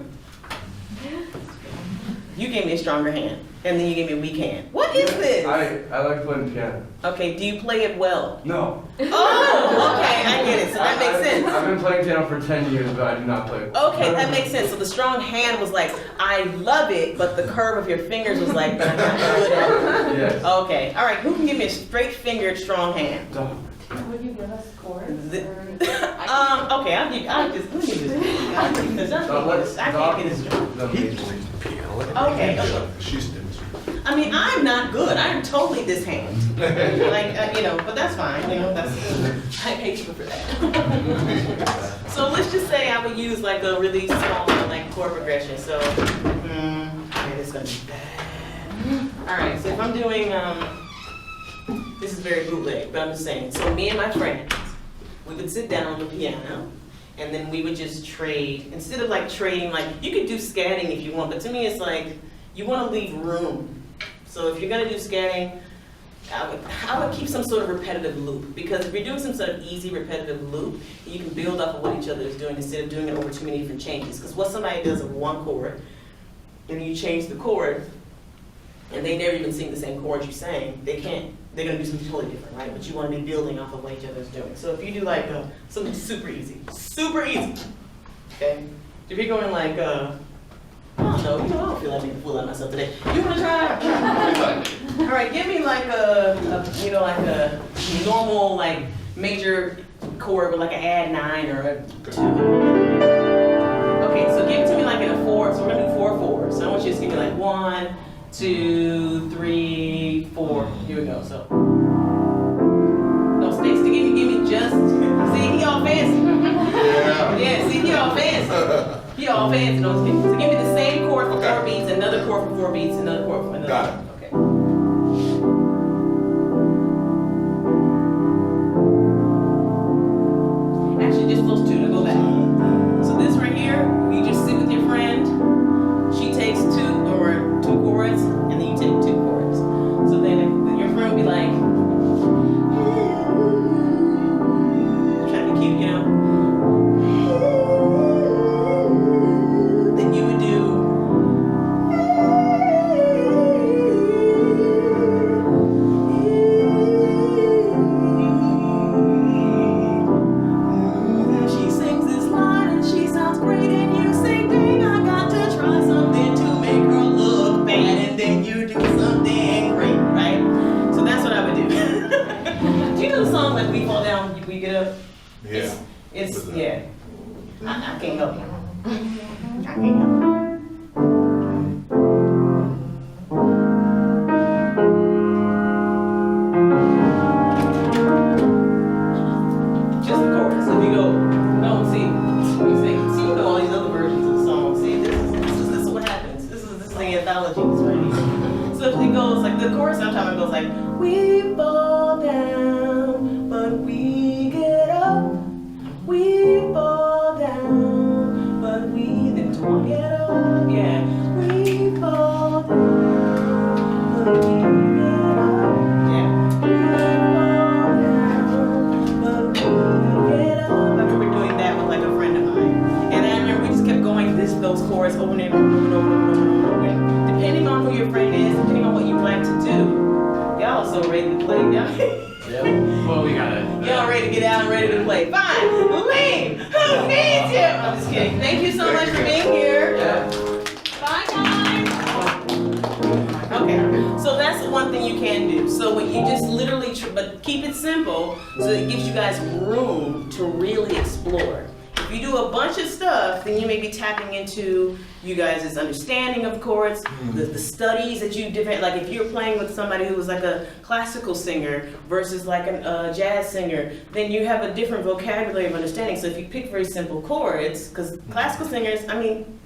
You gave me a stronger hand, and then you gave me a weak hand. What is this? I like playing piano. Okay, do you play it well? No. Oh, okay, I get it. So that makes sense. I've been playing piano for 10 years, but I do not play it. Okay, that makes sense. So the strong hand was like, I love it, but the curve of your fingers was like, I'm not good at it. Yes. Okay, all right. Who can give me a straight-fingered, strong hand? Would you give us chords? Okay, let me just because I can't get it straight. Okay. She's I mean, I'm not good. I'm totally this hand. Like, but that's fine. I pay you for that. So let's just say I would use like a really small like chord progression. So, okay, this is gonna be bad. All right, so if I'm doing, this is very bootleg, but I'm just saying, so me and my friends, we would sit down on the piano, and then we would just trade, instead of like trading, like, you could do scatting if you want, but to me it's like, you want to leave room. So if you're gonna do scatting, I would keep some sort of repetitive loop, because if you're doing some sort of easy repetitive loop, you can build off of what each other is doing instead of doing it over too many different changes. Because what somebody does of one chord, and you change the chord, and they never even sing the same chord you sang, they can't, they're gonna do something totally different, right? But you wanna be building off of what each other's doing. So if you do like something super easy, okay? If you're going like, I don't know, I don't feel like making a fool out of myself today. You wanna try? All right, give me like like a normal like major chord with like an add 9 or a 2. Okay, so give it to me like in a 4. So we're gonna do 4 4s. So I want you to just give me like 1, 2, 3, 4. Here we go. So no, Stacey, give me just. See, he all fancy. Yeah, see, he all fancy. He all fancy. No, so give me the same chord for 4 beats, another chord for 4 beats, another chord for another. Got it. Okay. Actually, just those 2 to go back. So this right here, you just sit with your friend. She takes 2 chords, and then you take 2 chords. So then your friend will be like, trying to be cute, you know? Then you would do. She sings this line and she sounds great, and you say, dang, I got to try something to make her look bad, and then you do something great, right? So that's what I would do. Do you know the song like We Fall Down, We Get Up? Yeah. It's yeah. I can't help you. I can't help you. Just the chorus. If you go, no, see, you know all these other versions of the song. See, this is what happens. This is the anthologies right here. So if it goes like the chorus, sometimes it goes like, we fall down, but we get up. We fall down, but we then to get up. Yeah, we fall down, but we get up. Yeah, we fall down, but we get up. I remember doing that with like a friend of mine, and I remember we just kept going those chords over and over and over and over and over again. Depending on who your friend is, depending on what you like to do, y'all are so ready to play. Well, we gotta. Y'all ready to get out and ready to play. Fine, leave. Who needs you? I'm just kidding. Thank you so much for being here. Bye, guys. Okay, so that's the one thing you can do. So when you just literally, but keep it simple so it gives you guys room to really explore. If you do a bunch of stuff, then you may be tapping into you guys' understanding of chords, the studies that you different, like if you're playing with somebody who was like a classical singer versus like a jazz singer, then you have a different vocabulary of understanding. So if you pick very simple chords, because classical singers, I mean,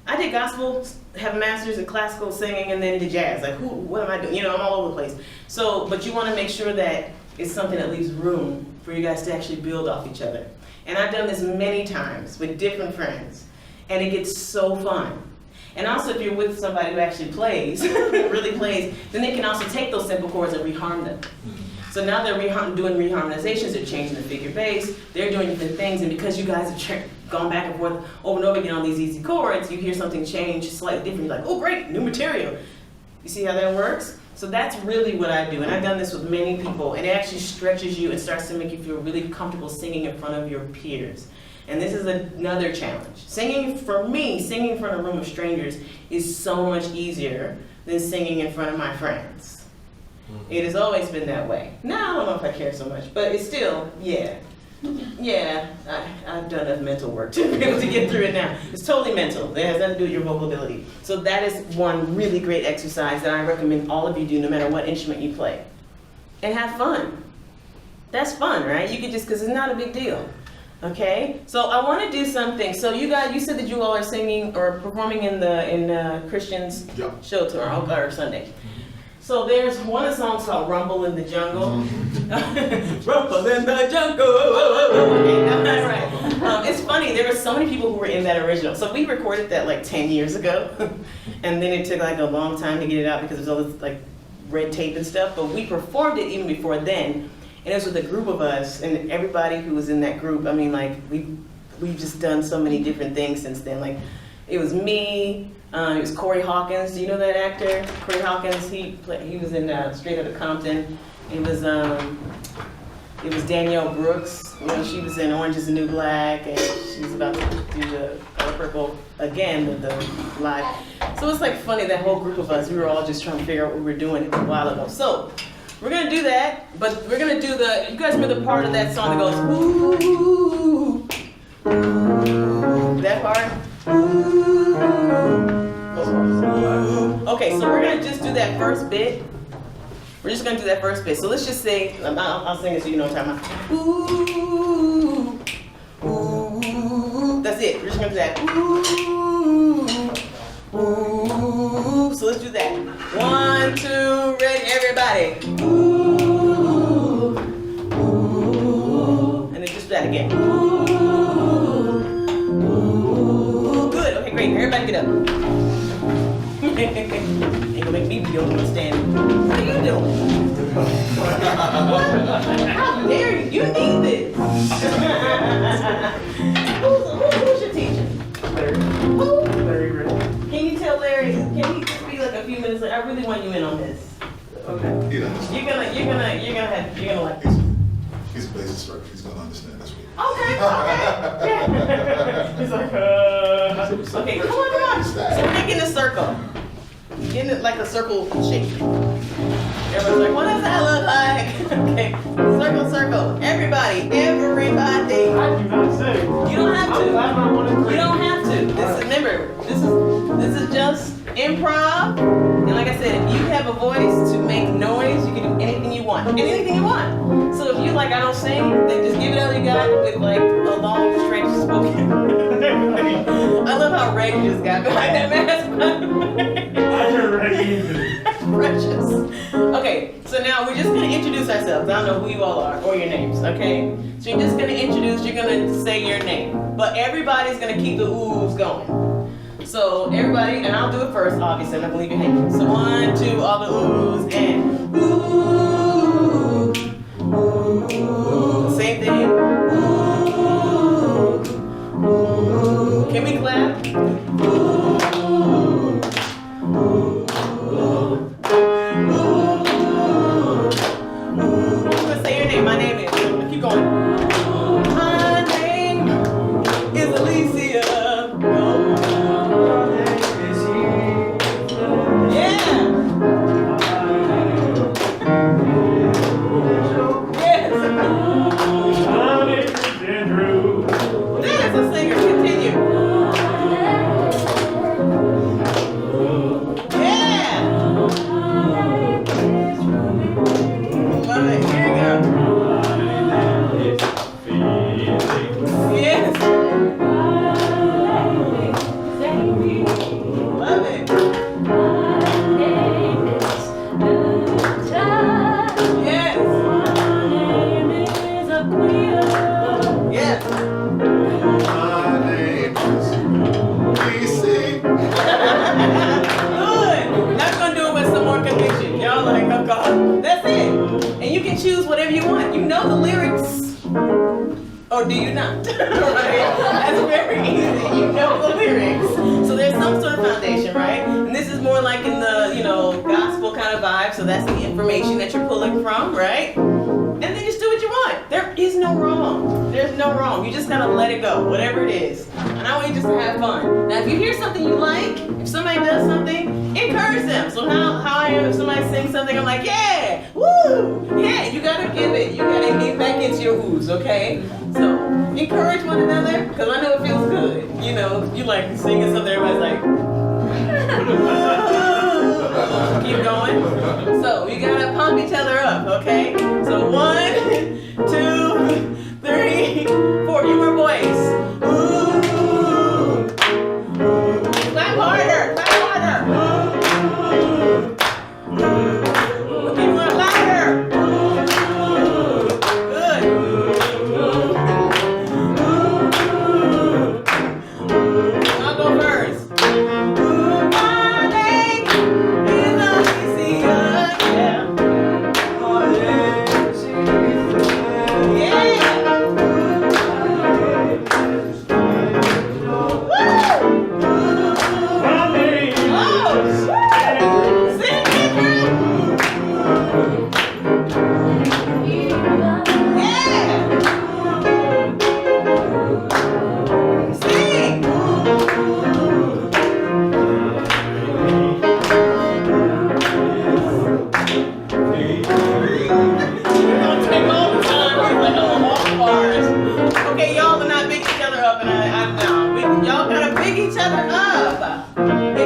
I did gospel, have a master's in classical singing, and then did jazz. Like, what am I doing? You know, I'm all over the place. So, but you want to make sure that it's something that leaves room for you guys to actually build off each other. And I've done this many times with different friends, and it gets so fun. And also, if you're with somebody who actually plays, really plays, then they can also take those simple chords and reharm them. So now they're doing reharmonizations, they're changing the figure bass, they're doing different things, and because you guys have gone back and forth over and over again on these easy chords, you hear something change slightly different, you're like, oh great, new material. You see how that works? So that's really what I do, and I've done this with many people, and it actually stretches you and starts to make you feel really comfortable singing in front of your peers. And this is another challenge. Singing, for me, singing in front of a room of strangers is so much easier than singing in front of my friends. It has always been that way. Now, I don't know if I care so much, but it's still, yeah. Yeah, I've done enough mental work to be able to get through it now. It's totally mental. It has nothing to do with your vocal ability. So that is one really great exercise that I recommend all of you do no matter what instrument you play. And have fun. That's fun, right? You could just, because it's not a big deal. Okay, so I want to do something. So you guys, you said that you all are singing or performing in Christian's Yeah. show tour or Sunday. So there's one of the songs called "Rumble in the Jungle." Rumble in the jungle. Okay, that's right. It's funny. There were so many people who were in that original. So we recorded that like 10 years ago, and then it took like a long time to get it out because there's all this like red tape and stuff. But we performed it even before then. And it was with a group of us, and everybody who was in that group, I mean, like, we've just done so many different things since then. Like, it was me, it was Corey Hawkins. Do you know that actor? Corey Hawkins, he was in Straight Outta Compton. It was Danielle Brooks. You know, she was in Orange is the New Black, and she's about to do the Color Purple again with the live. So it's like funny, that whole group of us, we were all just trying to figure out what we were doing a while ago. So, we're gonna do that, but we're gonna do you guys remember the part of that song that goes, ooh, ooh, that part? Ooh. Okay, so we're gonna just do that first bit. We're just gonna do that first bit. So let's just say, I'll sing it so you know what I'm talking about. Ooh, ooh, that's it. We're just gonna do that. Ooh, ooh. So let's do that. 1, 2, ready, everybody. Ooh, ooh. And then just do that again. Ooh, ooh. Good. Okay, great. Everybody get up. Ain't gonna make me be the only one standing. What are you doing? What? How dare you? You need this. Who's your teacher? Larry. Who? Larry Gray. Can you tell Larry? Can he just be like a few minutes late? I really want you in on this. Okay. He does. You're gonna like. He's a bass instructor. He's gonna understand this week. Okay. He's like, okay, come on. So we're making a circle. Getting it like a circle shape. Everyone's like, what does that look like? Okay, circle. Everybody. I do not say. You don't have to. I'm glad I wanted to. You don't have to. This is just improv. And like I said, if you have a voice to make noise, you can do anything you want. Anything you want. So if you like, I don't sing, then just give it all you got with like a long, straight spoken. I love how Ray just got behind that mask. I heard Reggie. Precious. Okay, so now we're just gonna introduce ourselves. I don't know who you all are or your names, okay? So you're just gonna introduce, you're gonna say your name. But everybody's gonna keep the oohs going. So everybody, and I'll do it first, obviously, I'm not gonna leave you hanging. So 1, 2, all the oohs, and ooh, ooh. Same thing. Ooh, ooh. Can we clap? Ooh, ooh. Say your name. My name is. Keep going. My name is Alicia. Yeah. Yes. There's a singer. Continue. Yeah. Love it. Here you go. Yes. Love it. Yes. Yes. My name is DC. Good. Not gonna do it with some more conviction. Y'all like, oh God. That's it. And you can choose whatever you want. You know the lyrics. Or do you not? Right? That's very easy. You know the lyrics. So there's some sort of foundation, right? And this is more like in the, gospel kind of vibe. So that's the information that you're pulling from, right? And then just do what you want. There is no wrong. There's no wrong. You just gotta let it go, whatever it is. And I want you just to have fun. Now, if you hear something you like, if somebody does something, encourage them. So how I am, if somebody sings something, I'm like, yeah, woo, yeah. You gotta give it. You gotta get back into your oohs, okay? So encourage one another, because I know it feels good. You like singing something, everybody's like, keep going. So you gotta pump each other up, okay? So 1, 2, 3, 4. You were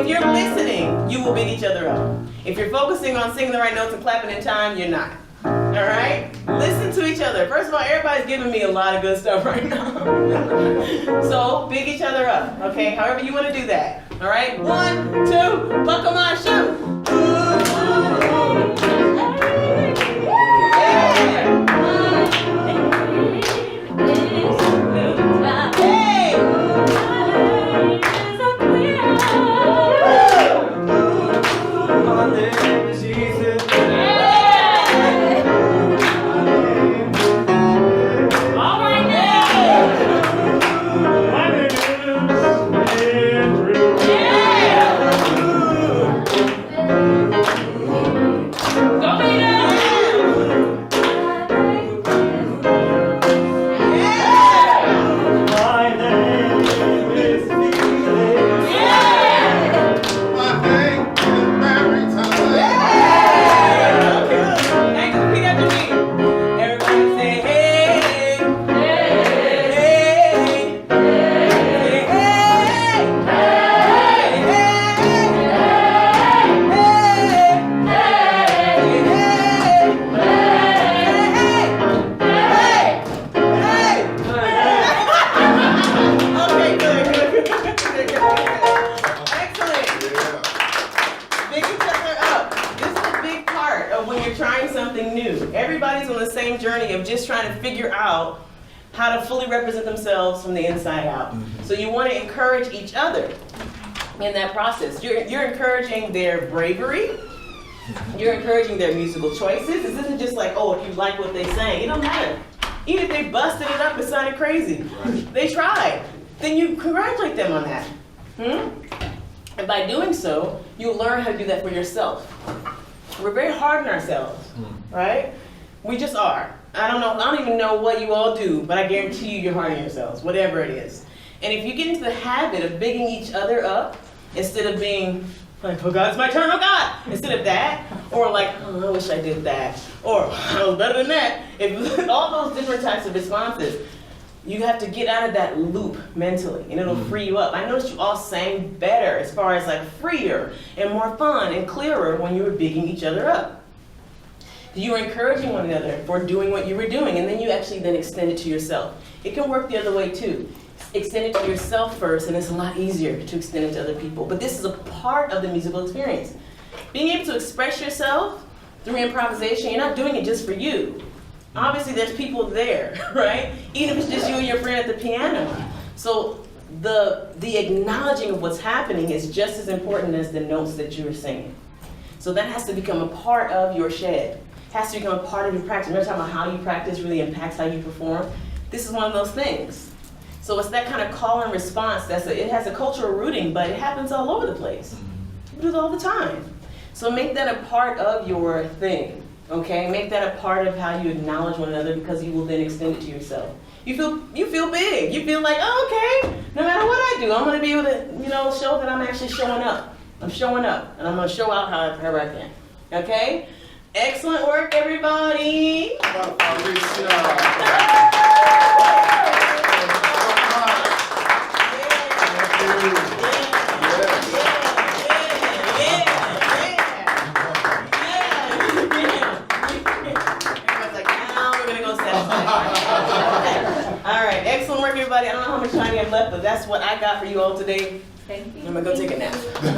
if you're listening, you will big each other up. If you're focusing on singing the right notes and clapping in time, you're not. All right? Listen to each other. First of all, everybody's giving me a lot of good stuff right now. So, big each other up, okay? However you want to do that. All right? 1, 2, buckle my shoe. How to fully represent themselves from the inside out. So you want to encourage each other in that process. You're encouraging their bravery. You're encouraging their musical choices. This isn't just like, oh, if you like what they sang, it don't matter. Even if they busted it up, it sounded crazy. They tried. Then you congratulate them on that. And by doing so, you'll learn how to do that for yourself. We're very hard on ourselves, right? We just are. I don't even know what you all do, but I guarantee you you're hard on yourselves, whatever it is. And if you get into the habit of bigging each other up, instead of being like, oh God, it's my turn, oh God, instead of that, or like, oh, I wish I did that, or I was better than that, if all those different types of responses, you have to get out of that loop mentally, and it'll free you up. I noticed you all sang better as far as like freer and more fun and clearer when you were bigging each other up. You were encouraging one another for doing what you were doing, and then you actually then extend it to yourself. It can work the other way too. Extend it to yourself first, and it's a lot easier to extend it to other people. But this is a part of the musical experience. Being able to express yourself through improvisation, you're not doing it just for you. Obviously, there's people there, right? Even if it's just you and your friend at the piano. So the acknowledging of what's happening is just as important as the notes that you are singing. So that has to become a part of your shed. Has to become a part of your practice. Remember talking about how you practice really impacts how you perform? This is one of those things. So it's that kind of call and response. It has a cultural rooting, but it happens all over the place. We do it all the time. So make that a part of your thing, okay? Make that a part of how you acknowledge one another, because you will then extend it to yourself. You feel big. You feel like, oh, okay, no matter what I do, I'm going to be able to, show that I'm actually showing up. I'm showing up, and I'm going to show out however I can, okay? Excellent work, everybody. All right, excellent work, everybody. I don't know how much time you have left, but that's what I got for you all today. Thank you. I'm gonna go take a nap.